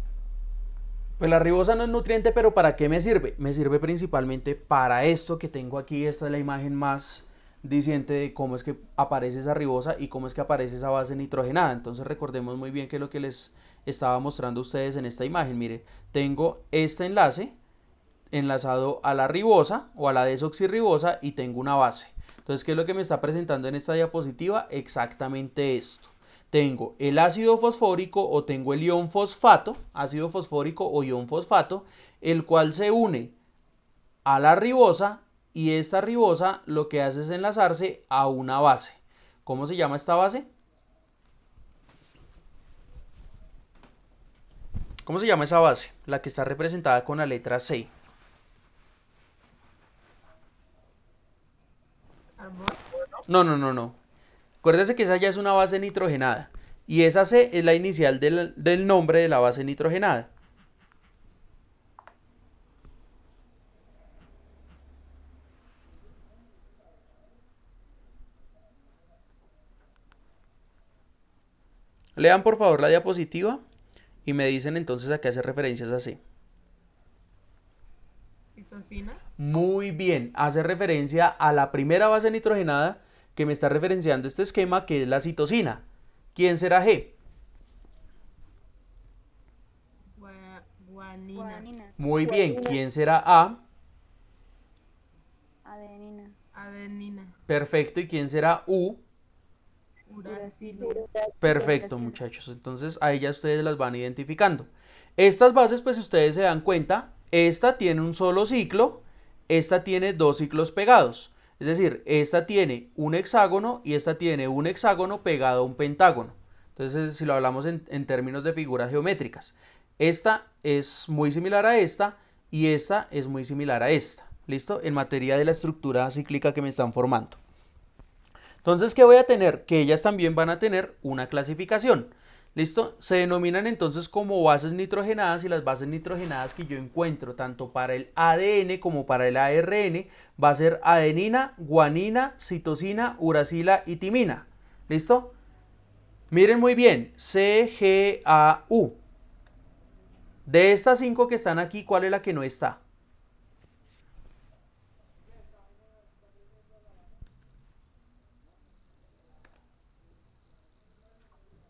Pues la ribosa no es nutriente, pero ¿para qué me sirve? Me sirve principalmente para esto que tengo aquí. Esta es la imagen más diciente de cómo es que aparece esa ribosa y cómo es que aparece esa base nitrogenada. Entonces recordemos muy bien que es lo que les estaba mostrando a ustedes en esta imagen. Mire, tengo este enlace enlazado a la ribosa o a la desoxirribosa y tengo una base. Entonces, ¿qué es lo que me está presentando en esta diapositiva? Exactamente esto. Tengo el ácido fosfórico o tengo el ion fosfato, ácido fosfórico o ion fosfato, el cual se une a la ribosa y esta ribosa lo que hace es enlazarse a una base. ¿Cómo se llama esta base? ¿Cómo se llama esa base? La que está representada con la letra C. Carbón. No. Acuérdese que esa ya es una base nitrogenada. Y esa C es la inicial del nombre de la base nitrogenada. Lean por favor la diapositiva y me dicen entonces a qué hace referencia esa C. Citosina. Muy bien, hace referencia a la primera base nitrogenada que me está referenciando este esquema, que es la citosina. ¿Quién será G? Guanina. Muy bien, ¿quién será A? Adenina. Adenina. Perfecto, ¿y quién será U? Uracilo. Perfecto, muchachos, entonces ahí ya ustedes las van identificando. Estas bases, pues si ustedes se dan cuenta, esta tiene un solo ciclo, esta tiene dos ciclos pegados. Es decir, esta tiene un hexágono y esta tiene un hexágono pegado a un pentágono. Entonces, si lo hablamos en términos de figuras geométricas, esta es muy similar a esta y esta es muy similar a esta. ¿Listo? En materia de la estructura cíclica que me están formando. Entonces, ¿qué voy a tener? Que ellas también van a tener una clasificación. ¿Listo? Se denominan entonces como bases nitrogenadas y las bases nitrogenadas que yo encuentro tanto para el ADN como para el ARN va a ser adenina, guanina, citosina, uracila y timina. ¿Listo? Miren muy bien, CGAU. De estas 5 que están aquí, ¿cuál es la que no está?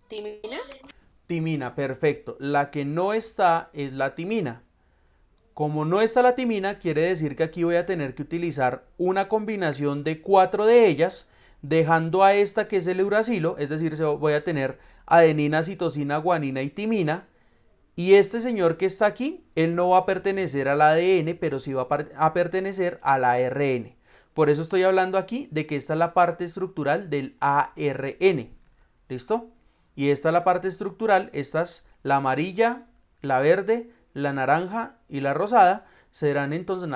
¿Timina? Timina, perfecto. La que no está es la timina. Como no está la timina, quiere decir que aquí voy a tener que utilizar una combinación de 4 de ellas, dejando a esta que es el uracilo, es decir, voy a tener adenina, citosina, guanina y timina. Y este señor que está aquí, él no va a pertenecer al ADN, pero sí va a pertenecer al ARN. Por eso estoy hablando aquí de que esta es la parte estructural del ARN. ¿Listo? Y esta es la parte estructural, estas, la amarilla, la verde, la naranja y la rosada, serán entonces,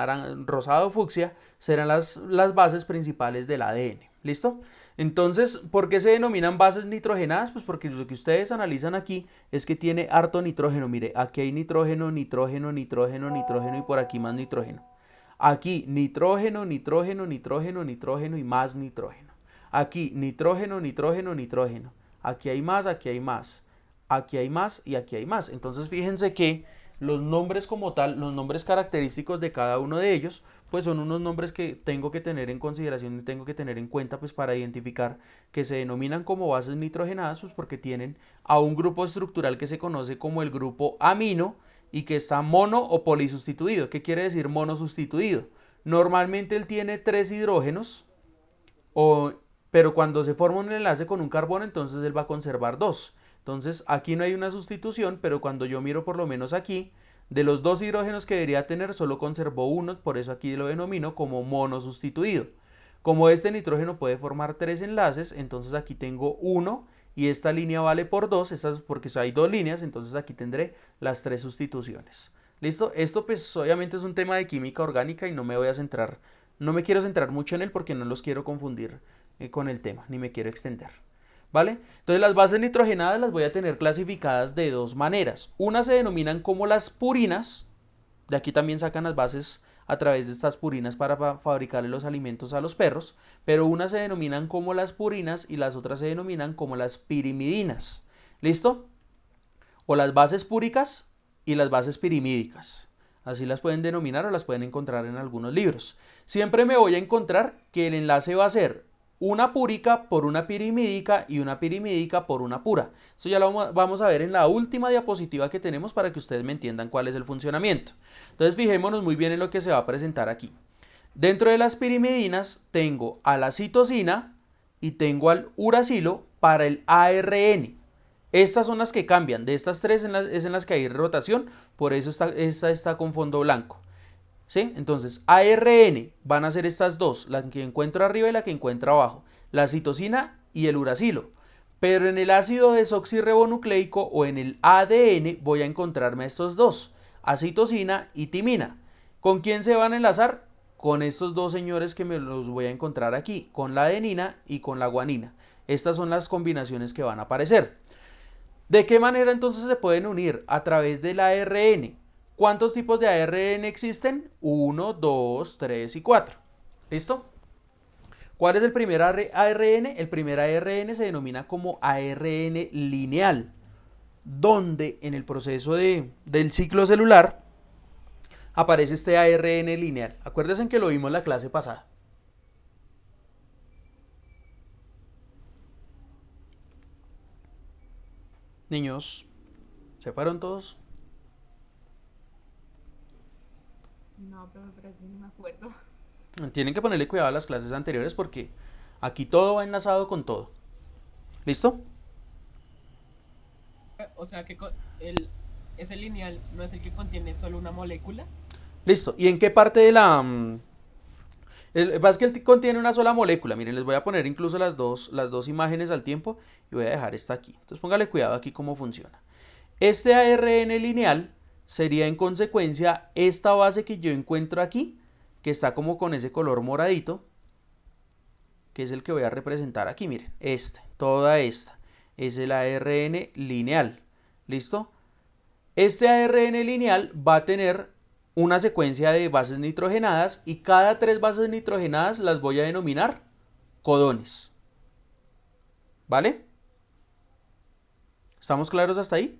rosado fucsia, serán las bases principales del ADN. ¿Listo? Entonces, ¿por qué se denominan bases nitrogenadas? Pues porque lo que ustedes analizan aquí es que tiene harto nitrógeno. Mire, aquí hay nitrógeno, nitrógeno, nitrógeno, nitrógeno y por aquí más nitrógeno. Aquí nitrógeno, nitrógeno, nitrógeno, nitrógeno y más nitrógeno. Aquí nitrógeno, nitrógeno, nitrógeno. Aquí hay más, aquí hay más. Aquí hay más y aquí hay más. Entonces fíjense que los nombres como tal, los nombres característicos de cada uno de ellos, pues son unos nombres que tengo que tener en consideración y tengo que tener en cuenta pues para identificar que se denominan como bases nitrogenadas, pues porque tienen a un grupo estructural que se conoce como el grupo amino y que está mono o polisustituido. ¿Qué quiere decir monosustituido? Normalmente él tiene 3 hidrógenos, pero cuando se forma un enlace con un carbono, entonces él va a conservar 2. Entonces aquí no hay una sustitución, pero cuando yo miro por lo menos aquí, De los 2 hidrógenos que debería tener, solo conservó uno, por eso aquí lo denomino como monosustituido. Como este nitrógeno puede formar 3 enlaces, entonces aquí tengo 1 y esta línea vale por 2, porque hay 2 líneas, entonces aquí tendré las 3 sustituciones. ¿Listo? Esto pues obviamente es un tema de química orgánica y no me quiero centrar mucho en él porque no los quiero confundir con el tema, ni me quiero extender. ¿Vale? Entonces las bases nitrogenadas las voy a tener clasificadas de 2 maneras. Una se denominan como las purinas, de aquí también sacan las bases a través de estas purinas para fabricarle los alimentos a los perros, pero unas se denominan como las purinas y las otras se denominan como las pirimidinas. ¿Listo? O las bases púricas y las bases pirimídicas. Así las pueden denominar o las pueden encontrar en algunos libros. Siempre me voy a encontrar que el enlace va a ser una púrica por una pirimídica y una pirimídica por una pura. Esto ya lo vamos a ver en la última diapositiva que tenemos para que ustedes me entiendan cuál es el funcionamiento. Entonces fijémonos muy bien en lo que se va a presentar aquí. Dentro de las pirimidinas tengo a la citosina y tengo al uracilo para el ARN. Estas son las que cambian. De estas 3 es en las que hay rotación, por eso esta está con fondo blanco. ¿Sí? Entonces, ARN van a ser estas 2, la que encuentro arriba y la que encuentro abajo, la citosina y el uracilo. Pero en el ácido desoxirribonucleico o en el ADN voy a encontrarme a estos 2, acitosina y timina. ¿Con quién se van a enlazar? Con estos 2 señores que me los voy a encontrar aquí, con la adenina y con la guanina. Estas son las combinaciones que van a aparecer. ¿De qué manera entonces se pueden unir? A través del ARN. ¿Cuántos tipos de ARN existen? 1, 2, 3 y 4. ¿Listo? ¿Cuál es el primer ARN? El primer ARN se denomina como ARN lineal, donde en el proceso del ciclo celular aparece este ARN lineal. Acuérdense que lo vimos en la clase pasada. Niños, ¿se fueron todos? No, pero me parece que no me acuerdo. Tienen que ponerle cuidado a las clases anteriores porque aquí todo va enlazado con todo. ¿Listo? O sea que ese lineal no es el que contiene solo una molécula. Listo. ¿Y en qué parte de la...? Es que él contiene una sola molécula. Miren, les voy a poner incluso las dos imágenes al tiempo y voy a dejar esta aquí. Entonces póngale cuidado aquí cómo funciona. Este ARN lineal sería en consecuencia esta base que yo encuentro aquí, que está como con ese color moradito, que es el que voy a representar aquí. Miren, toda esta es el ARN lineal. ¿Listo? Este ARN lineal va a tener una secuencia de bases nitrogenadas y cada 3 bases nitrogenadas las voy a denominar codones. ¿Vale? ¿Estamos claros hasta ahí?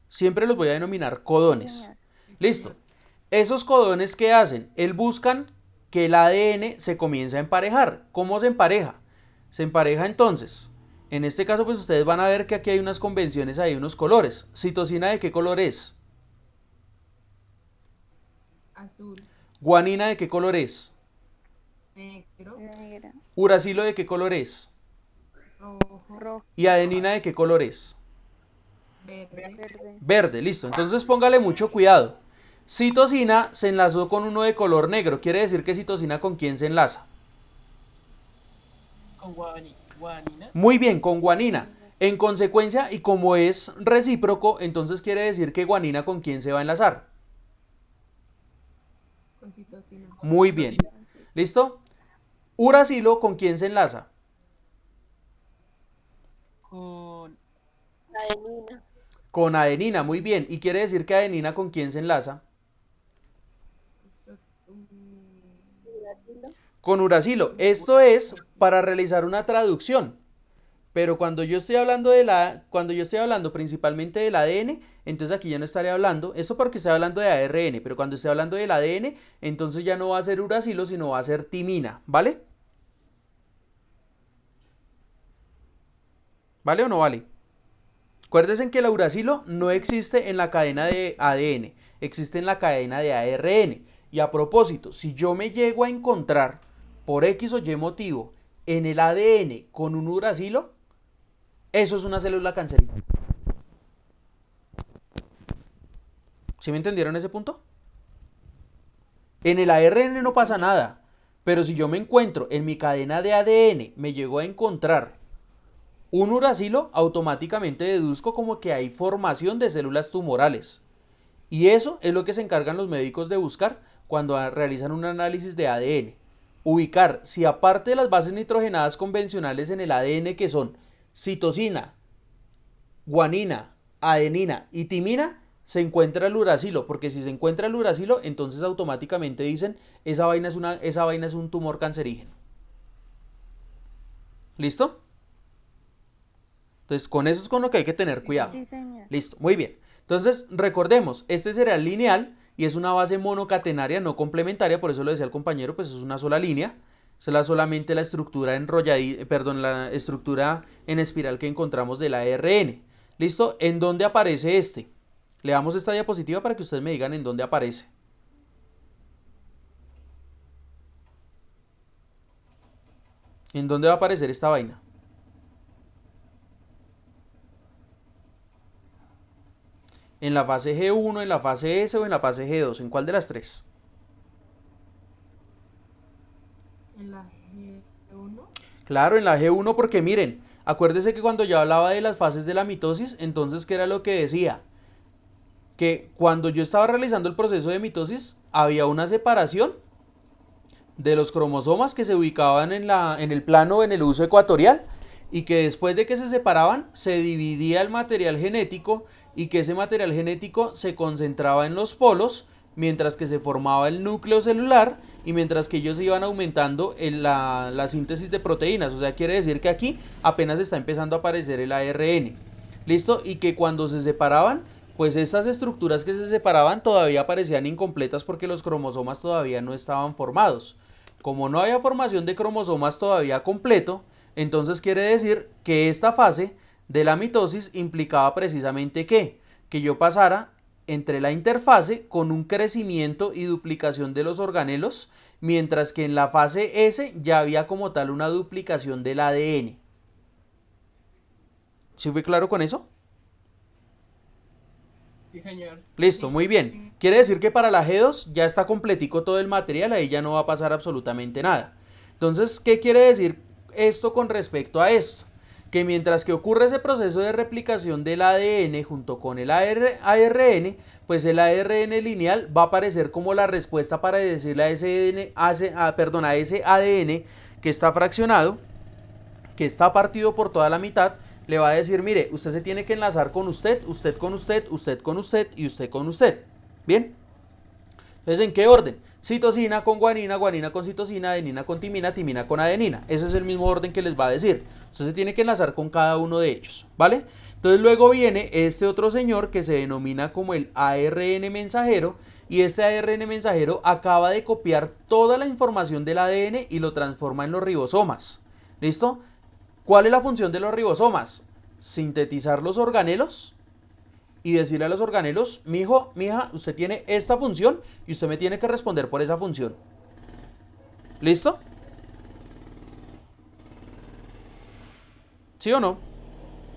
Siempre los voy a denominar codones. Listo. Esos codones, ¿qué hacen? Buscan que el ADN se comience a emparejar. ¿Cómo se empareja? Se empareja entonces. En este caso, pues ustedes van a ver que aquí hay unas convenciones, hay unos colores. ¿Citosina de qué color es? Azul. ¿Guanina de qué color es? Negro. Negra, ¿Uracilo de qué color es? Rojo. rojo, ¿Y adenina de qué color es? Verde. verde, Verde, listo. Entonces póngale mucho cuidado. Citosina se enlazó con uno de color negro. Quiere decir que citosina ¿con quién se enlaza? Con guanina. Muy bien, con guanina. En consecuencia, y como es recíproco, entonces quiere decir que guanina ¿con quién se va a enlazar? Con citosina. Muy bien. ¿Listo? Uracilo ¿con quién se enlaza? Con Adenina. Con adenina, muy bien. ¿Y quiere decir que adenina ¿con quién se enlaza? Uracilo. Con uracilo. Esto es para realizar una traducción. Pero cuando yo estoy hablando principalmente del ADN, entonces aquí ya no estaré hablando, esto porque estoy hablando de ARN, pero cuando estoy hablando del ADN, entonces ya no va a ser uracilo, sino va a ser timina, ¿vale? ¿Vale o no vale? Acuérdense que el uracilo no existe en la cadena de ADN, existe en la cadena de ARN. Y a propósito, si yo me llego a encontrar por X o Y motivo en el ADN con un uracilo, eso es una célula cancerígena. ¿Sí me entendieron ese punto? En el ARN no pasa nada, pero si yo me encuentro en mi cadena de ADN, me llego a encontrar un uracilo, automáticamente deduzco como que hay formación de células tumorales. Y eso es lo que se encargan los médicos de buscar cuando realizan un análisis de ADN. Ubicar si aparte de las bases nitrogenadas convencionales en el ADN, que son citosina, guanina, adenina y timina, se encuentra el uracilo, porque si se encuentra el uracilo, entonces automáticamente dicen esa vaina es un tumor cancerígeno. ¿Listo? Entonces con eso es con lo que hay que tener cuidado. Sí, señor. Listo, muy bien. Entonces recordemos, este cereal lineal y es una base monocatenaria, no complementaria, por eso lo decía el compañero, pues es una sola línea. Es solamente la estructura la estructura en espiral que encontramos del ARN. ¿Listo? ¿En dónde aparece este? Le damos esta diapositiva para que ustedes me digan en dónde aparece. ¿En dónde va a aparecer esta vaina? ¿En la fase G1, en la fase S o en la fase G2? ¿En cuál de las tres? En la G1. Claro, en la G1 porque miren, acuérdese que cuando yo hablaba de las fases de la mitosis, entonces ¿qué era lo que decía? Que cuando yo estaba realizando el proceso de mitosis, había una separación de los cromosomas que se ubicaban en el plano, en el uso ecuatorial, y que después de que se separaban, se dividía el material genético y que ese material genético se concentraba en los polos, mientras que se formaba el núcleo celular y mientras que ellos iban aumentando en la síntesis de proteínas. O sea, quiere decir que aquí apenas está empezando a aparecer el ARN. ¿Listo? Y que cuando se separaban, pues estas estructuras que se separaban todavía aparecían incompletas porque los cromosomas todavía no estaban formados. Como no había formación de cromosomas todavía completo, entonces quiere decir que esta fase de la mitosis implicaba precisamente que yo pasara entre la interfase con un crecimiento y duplicación de los organelos, mientras que en la fase S ya había como tal una duplicación del ADN. ¿Sí fue claro con eso? Sí, señor. Listo, muy bien. Quiere decir que para la G2 ya está completico todo el material, ahí ya no va a pasar absolutamente nada. Entonces, ¿qué quiere decir esto con respecto a esto? Que mientras que ocurre ese proceso de replicación del ADN junto con el ARN, pues el ARN lineal va a aparecer como la respuesta para decirle a ese ADN que está fraccionado, que está partido por toda la mitad, le va a decir, mire, usted se tiene que enlazar con usted, usted con usted, usted con usted y usted con usted. ¿Bien? Entonces, ¿en qué orden? Citosina con guanina, guanina con citosina, adenina con timina, timina con adenina. Ese es el mismo orden que les va a decir. Usted se tiene que enlazar con cada uno de ellos, ¿vale? Entonces luego viene este otro señor que se denomina como el ARN mensajero, y este ARN mensajero acaba de copiar toda la información del ADN y lo transforma en los ribosomas. ¿Listo? ¿Cuál es la función de los ribosomas? Sintetizar los organelos y decirle a los organelos, mijo, mija, usted tiene esta función y usted me tiene que responder por esa función. ¿Listo? ¿Sí o no?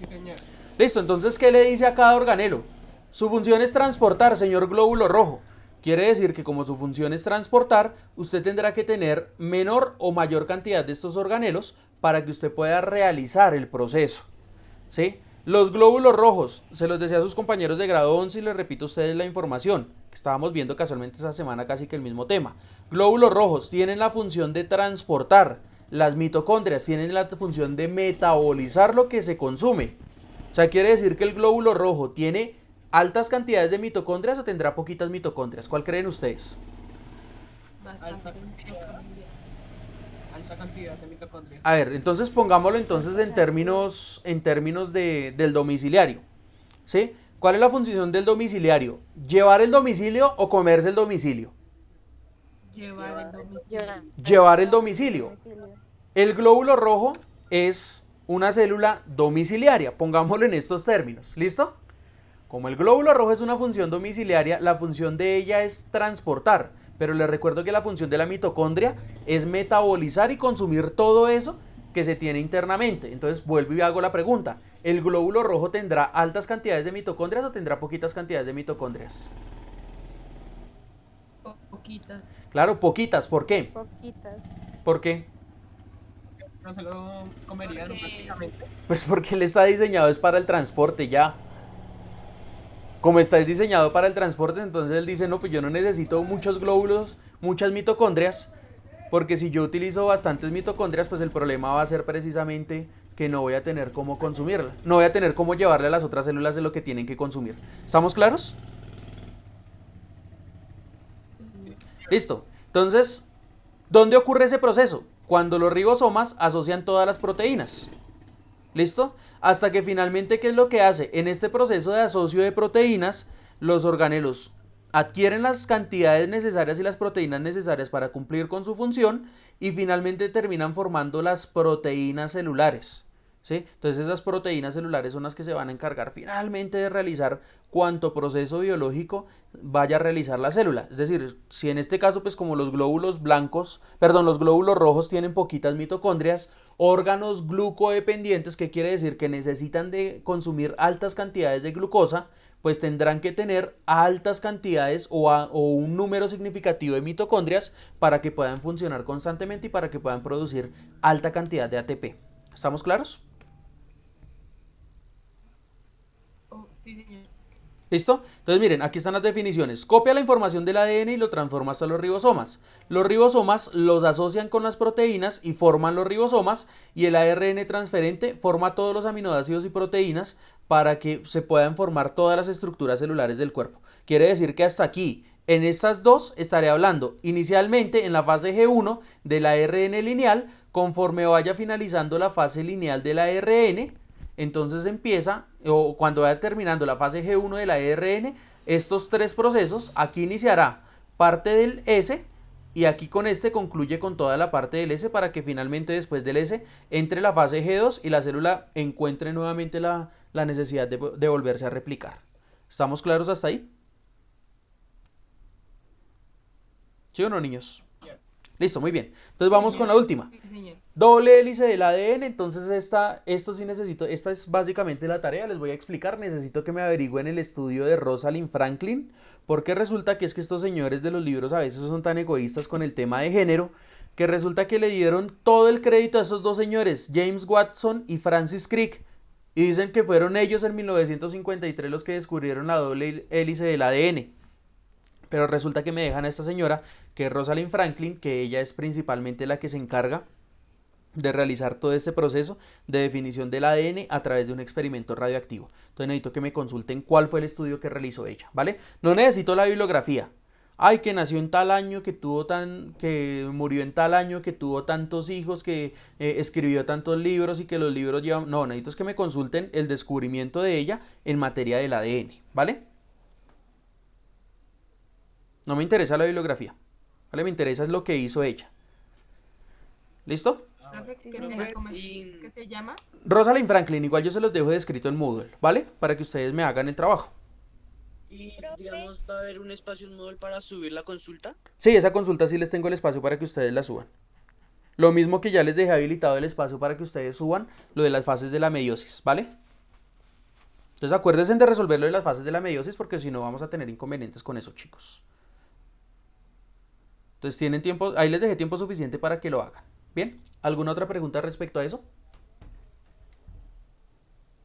Sí, señor. Listo, entonces, ¿qué le dice a cada organelo? Su función es transportar, señor glóbulo rojo. Quiere decir que como su función es transportar, usted tendrá que tener menor o mayor cantidad de estos organelos para que usted pueda realizar el proceso. ¿Sí? Los glóbulos rojos, se los decía a sus compañeros de grado 11 y les repito a ustedes la información, que estábamos viendo casualmente esta semana casi que el mismo tema. Glóbulos rojos tienen la función de transportar, las mitocondrias tienen la función de metabolizar lo que se consume. O sea, quiere decir que el glóbulo rojo tiene altas cantidades de mitocondrias o tendrá poquitas mitocondrias. ¿Cuál creen ustedes? Bastante. Alta cantidad de mitocondrias. A ver, entonces pongámoslo entonces en términos del domiciliario. ¿Sí? ¿Cuál es la función del domiciliario? ¿Llevar el domicilio o comerse el domicilio? Llevar el domicilio. Llevar el domicilio. El glóbulo rojo es una célula domiciliaria, pongámoslo en estos términos. ¿Listo? Como el glóbulo rojo es una función domiciliaria, la función de ella es transportar. Pero les recuerdo que la función de la mitocondria es metabolizar y consumir todo eso que se tiene internamente. Entonces vuelvo y hago la pregunta. ¿El glóbulo rojo tendrá altas cantidades de mitocondrias o tendrá poquitas cantidades de mitocondrias? Poquitas. Claro, poquitas. ¿Por qué? Poquitas. ¿Por qué? No se lo comerían Porque- prácticamente. Pues porque él está diseñado es para el transporte ya. Como está diseñado para el transporte, entonces él dice, no, pues yo no necesito muchos glóbulos, muchas mitocondrias, porque si yo utilizo bastantes mitocondrias, pues el problema va a ser precisamente que no voy a tener cómo consumirla. No voy a tener cómo llevarle a las otras células de lo que tienen que consumir. ¿Estamos claros? Listo. Entonces, ¿dónde ocurre ese proceso? Cuando los ribosomas asocian todas las proteínas. ¿Listo? Hasta que finalmente, ¿qué es lo que hace? En este proceso de asocio de proteínas, los organelos adquieren las cantidades necesarias y las proteínas necesarias para cumplir con su función y finalmente terminan formando las proteínas celulares. ¿Sí? Entonces esas proteínas celulares son las que se van a encargar finalmente de realizar cuanto proceso biológico vaya a realizar la célula. Es decir, si en este caso, pues como los glóbulos blancos, perdón, los glóbulos rojos tienen poquitas mitocondrias, órganos glucodependientes, que quiere decir que necesitan de consumir altas cantidades de glucosa, pues tendrán que tener altas cantidades o un número significativo de mitocondrias para que puedan funcionar constantemente y para que puedan producir alta cantidad de ATP. ¿Estamos claros? Oh, sí, señor. ¿Listo? Entonces miren, aquí están las definiciones. Copia la información del ADN y lo transforma hasta los ribosomas. Los ribosomas los asocian con las proteínas y forman los ribosomas, y el ARN transferente forma todos los aminoácidos y proteínas para que se puedan formar todas las estructuras celulares del cuerpo. Quiere decir que hasta aquí, en estas dos, estaré hablando inicialmente en la fase G1 del ARN lineal. Conforme vaya finalizando la fase lineal del ARN, entonces empieza, o cuando vaya terminando la fase G1 del ARN, estos tres procesos, aquí iniciará parte del S y aquí con este concluye con toda la parte del S para que finalmente después del S entre la fase G2 y la célula encuentre nuevamente la necesidad de volverse a replicar. ¿Estamos claros hasta ahí? ¿Sí o no, niños? Listo, muy bien. Entonces vamos con la última. Sí, señor. Doble hélice del ADN, entonces esto sí necesito, esta es básicamente la tarea, les voy a explicar, necesito que me averigüen el estudio de Rosalind Franklin, porque resulta que es que estos señores de los libros a veces son tan egoístas con el tema de género, que resulta que le dieron todo el crédito a esos dos señores, James Watson y Francis Crick, y dicen que fueron ellos en 1953 los que descubrieron la doble hélice del ADN. Pero resulta que me dejan a esta señora, que es Rosalind Franklin, que ella es principalmente la que se encarga de realizar todo este proceso de definición del ADN a través de un experimento radioactivo. Entonces necesito que me consulten cuál fue el estudio que realizó ella, ¿vale? No necesito la bibliografía. Ay, que nació en tal año, que murió en tal año, que tuvo tantos hijos, que escribió tantos libros y que los libros llevan... No, necesito es que me consulten el descubrimiento de ella en materia del ADN, ¿vale? No me interesa la bibliografía, ¿vale? Me interesa es lo que hizo ella. ¿Listo? Profe, Sí, ¿qué señor. será? ¿Cómo es que se llama? Rosalind Franklin, igual yo se los dejo descrito en Moodle, ¿vale? Para que ustedes me hagan el trabajo. Y digamos, ¿va a haber un espacio en Moodle para subir la consulta? Sí, esa consulta sí les tengo el espacio para que ustedes la suban. Lo mismo que ya les dejé habilitado el espacio para que ustedes suban lo de las fases de la meiosis, ¿vale? Entonces acuérdense de resolver lo de las fases de la meiosis porque si no vamos a tener inconvenientes con eso, chicos. Entonces tienen tiempo, ahí les dejé tiempo suficiente para que lo hagan. ¿Bien? ¿Alguna otra pregunta respecto a eso?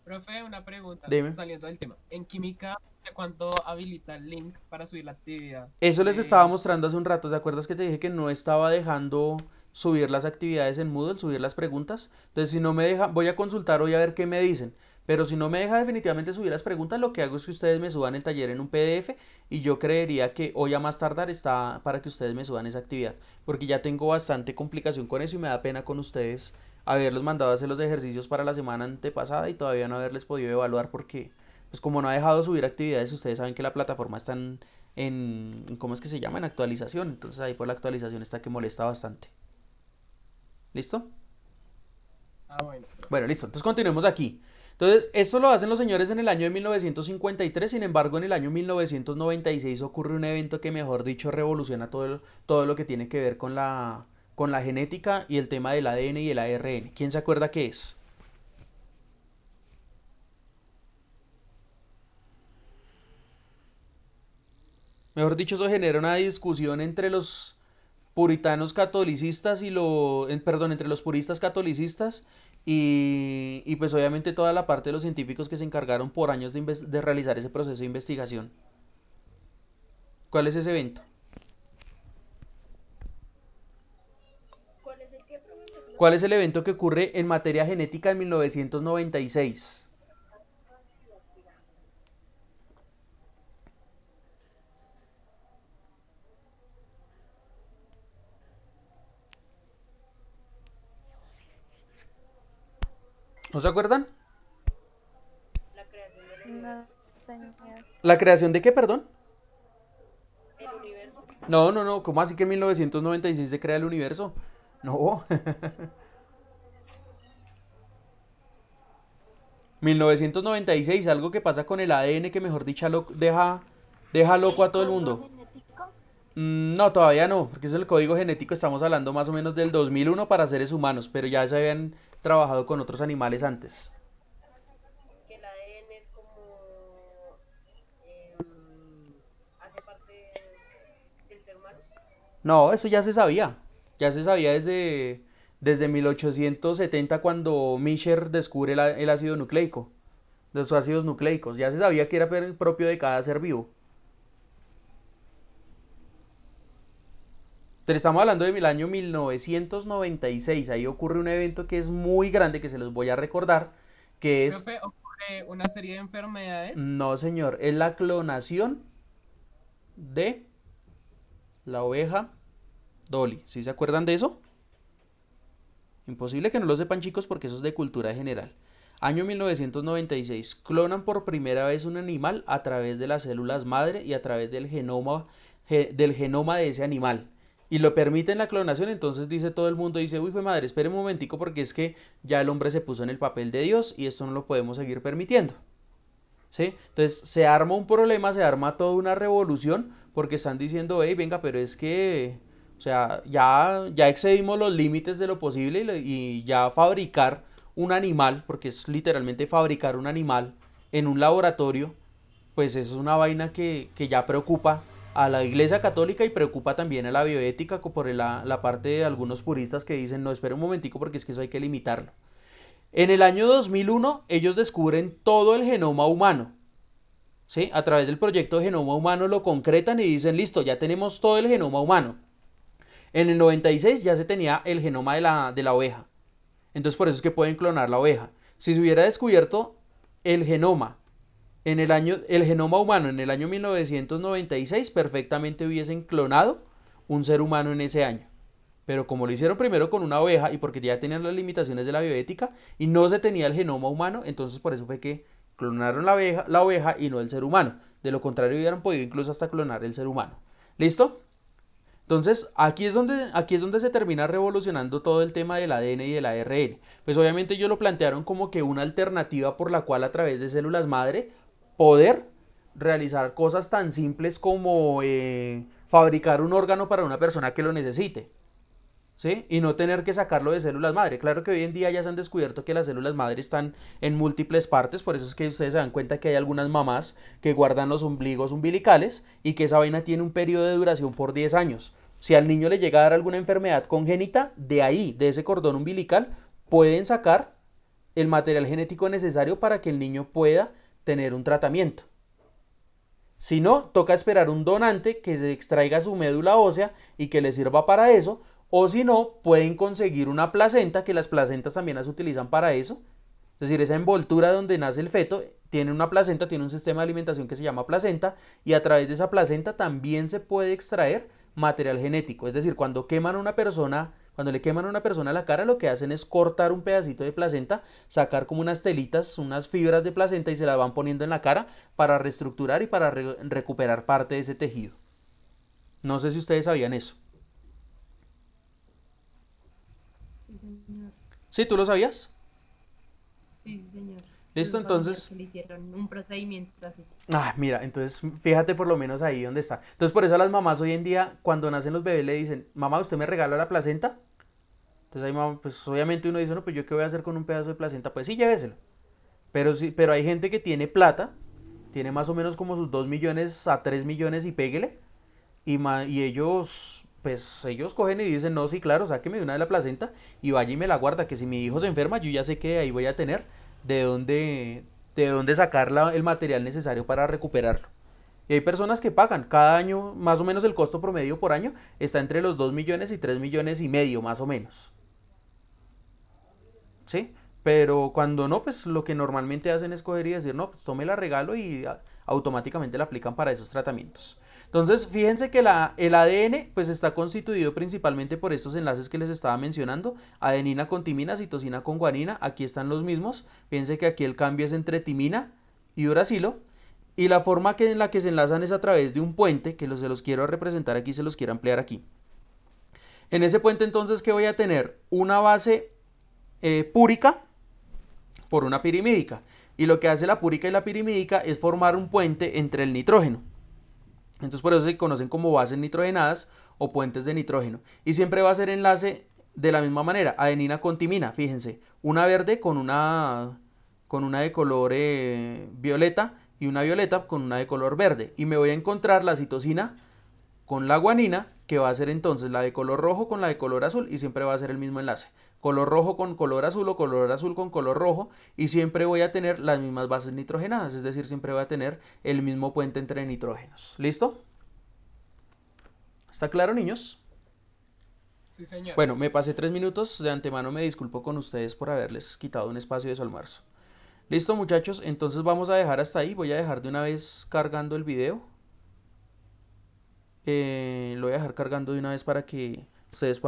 Profe, una pregunta, Dime. saliendo del tema. En química, ¿de cuánto habilita el link para subir la actividad? Eso les estaba mostrando hace un rato. ¿Te acuerdas que te dije que no estaba dejando subir las actividades en Moodle, subir las preguntas? Entonces, si no me deja, voy a consultar hoy a ver qué me dicen. Pero si no me deja definitivamente subir las preguntas, lo que hago es que ustedes me suban el taller en un PDF y yo creería que hoy a más tardar está para que ustedes me suban esa actividad. Porque ya tengo bastante complicación con eso y me da pena con ustedes haberlos mandado a hacer los ejercicios para la semana antepasada y todavía no haberles podido evaluar porque, pues como no ha dejado subir actividades, ustedes saben que la plataforma está ¿cómo es que se llama? En actualización. Entonces ahí por la actualización está que molesta bastante. ¿Listo? Bueno. Bueno, listo. Entonces continuemos aquí. Entonces, esto lo hacen los señores en el año de 1953, sin embargo, en el año 1996 ocurre un evento que, mejor dicho, revoluciona todo lo que tiene que ver con la genética y el tema del ADN y el ARN. ¿Quién se acuerda qué es? Mejor dicho, eso genera una discusión entre los puritanos catolicistas perdón, entre los puristas catolicistas y pues obviamente toda la parte de los científicos que se encargaron por años de realizar ese proceso de investigación. ¿Cuál es ese evento? ¿Cuál es el que, profesor? ¿Cuál es el evento que ocurre en materia genética en 1996? ¿No se acuerdan? La creación del No, universo. señor. ¿La creación de qué, perdón? El universo. No, ¿cómo así que en 1996 se crea el universo? No. 1996, algo que pasa con el ADN que mejor dicho deja loco a todo el mundo. No, todavía no, porque es el código genético, estamos hablando más o menos del 2001 para seres humanos, pero ya se habían trabajado con otros animales antes. Que el ADN es como hace parte del ser humano. No, eso ya se sabía desde 1870 cuando Micher descubre el ácido nucleico, los ácidos nucleicos, ya se sabía que era propio de cada ser vivo. Pero estamos hablando del año 1996, ahí ocurre un evento que es muy grande, que se los voy a recordar, que es... Profe, ocurre una serie de enfermedades. No, señor, es la clonación de la oveja Dolly. ¿Sí se acuerdan de eso? Imposible que no lo sepan, chicos, porque eso es de cultura general. Año 1996, clonan por primera vez un animal a través de las células madre y a través del genoma de ese animal. Y lo permiten la clonación, entonces dice todo el mundo, dice, uy, fue madre, espere un momentico porque es que ya el hombre se puso en el papel de Dios y esto no lo podemos seguir permitiendo. ¿Sí? Entonces se arma un problema, se arma toda una revolución porque están diciendo, hey, venga, pero es que, o sea, ya excedimos los límites de lo posible y ya fabricar un animal, porque es literalmente fabricar un animal en un laboratorio, pues eso es una vaina que ya preocupa a la Iglesia Católica y preocupa también a la bioética por la parte de algunos puristas que dicen, no, espera un momentico porque es que eso hay que limitarlo. En el año 2001 ellos descubren todo el genoma humano, ¿sí? A través del proyecto de Genoma Humano lo concretan y dicen, listo, ya tenemos todo el genoma humano. En el 96 ya se tenía el genoma de la oveja, entonces por eso es que pueden clonar la oveja. Si se hubiera descubierto el genoma el genoma humano en el año 1996, perfectamente hubiesen clonado un ser humano en ese año. Pero como lo hicieron primero con una oveja y porque ya tenían las limitaciones de la bioética y no se tenía el genoma humano, entonces por eso fue que clonaron la oveja y no el ser humano. De lo contrario hubieran podido incluso hasta clonar el ser humano. ¿Listo? Entonces aquí es donde se termina revolucionando todo el tema del ADN y del ARN. Pues obviamente ellos lo plantearon como que una alternativa por la cual a través de células madre poder realizar cosas tan simples como fabricar un órgano para una persona que lo necesite, ¿sí? Y no tener que sacarlo de células madre. Claro que hoy en día ya se han descubierto que las células madre están en múltiples partes, por eso es que ustedes se dan cuenta que hay algunas mamás que guardan los ombligos umbilicales y que esa vaina tiene un periodo de duración por 10 años. Si al niño le llega a dar alguna enfermedad congénita, de ahí, de ese cordón umbilical, pueden sacar el material genético necesario para que el niño pueda tener un tratamiento. Si no, toca esperar un donante que se extraiga su médula ósea y que le sirva para eso, o si no, pueden conseguir una placenta, que las placentas también las utilizan para eso. Es decir, esa envoltura donde nace el feto tiene una placenta, tiene un sistema de alimentación que se llama placenta, y a través de esa placenta también se puede extraer material genético. Es decir, cuando le queman a una persona la cara, lo que hacen es cortar un pedacito de placenta, sacar como unas telitas, unas fibras de placenta y se las van poniendo en la cara para reestructurar y para recuperar parte de ese tejido. No sé si ustedes sabían eso. Sí, señor. ¿Sí, tú lo sabías? Sí, señor. Listo, Los familiares entonces. que le hicieron un procedimiento así. Ah, mira, entonces fíjate por lo menos ahí donde está. Entonces por eso a las mamás hoy en día, cuando nacen los bebés, le dicen, mamá, ¿usted me regala la placenta? Entonces ahí, mamá, pues obviamente uno dice, no, pues yo qué voy a hacer con un pedazo de placenta, pues sí, lléveselo. Pero hay gente que tiene plata tiene más o menos como sus 2 millones a 3 millones y péguele. Y ellos, pues ellos cogen y dicen, no, sí, claro, sáqueme de una de la placenta y vaya y me la guarda, que si mi hijo se enferma, yo ya sé que ahí voy a tener de dónde sacar el material necesario para recuperarlo. Y hay personas que pagan cada año, más o menos el costo promedio por año está entre los 2 millones y 3 millones y medio, más o menos. ¿Sí? Pero cuando no, pues lo que normalmente hacen es coger y decir, no, pues tome la regalo y automáticamente la aplican para esos tratamientos. Entonces, fíjense que el ADN pues está constituido principalmente por estos enlaces que les estaba mencionando, adenina con timina, citosina con guanina, aquí están los mismos, fíjense que aquí el cambio es entre timina y uracilo, y la forma en la que se enlazan es a través de un puente, que se los quiero representar aquí, se los quiero ampliar aquí. En ese puente entonces, ¿qué voy a tener? Una base púrica por una pirimídica, y lo que hace la púrica y la pirimídica es formar un puente entre el nitrógeno. Entonces por eso se conocen como bases nitrogenadas o puentes de nitrógeno. Y siempre va a ser enlace de la misma manera, adenina con timina, fíjense, una verde con una de color violeta y una violeta con una de color verde. Y me voy a encontrar la citosina con la guanina, que va a ser entonces la de color rojo con la de color azul y siempre va a ser el mismo enlace. Color rojo con color azul o color azul con color rojo y siempre voy a tener las mismas bases nitrogenadas, es decir, siempre voy a tener el mismo puente entre nitrógenos. ¿Listo? ¿Está claro, niños? Sí, señor. Bueno, me pasé 3 minutos, de antemano me disculpo con ustedes por haberles quitado un espacio de su almuerzo. Listo, muchachos, entonces vamos a dejar hasta ahí, voy a dejar de una vez cargando el video. Lo voy a dejar cargando de una vez para que ustedes puedan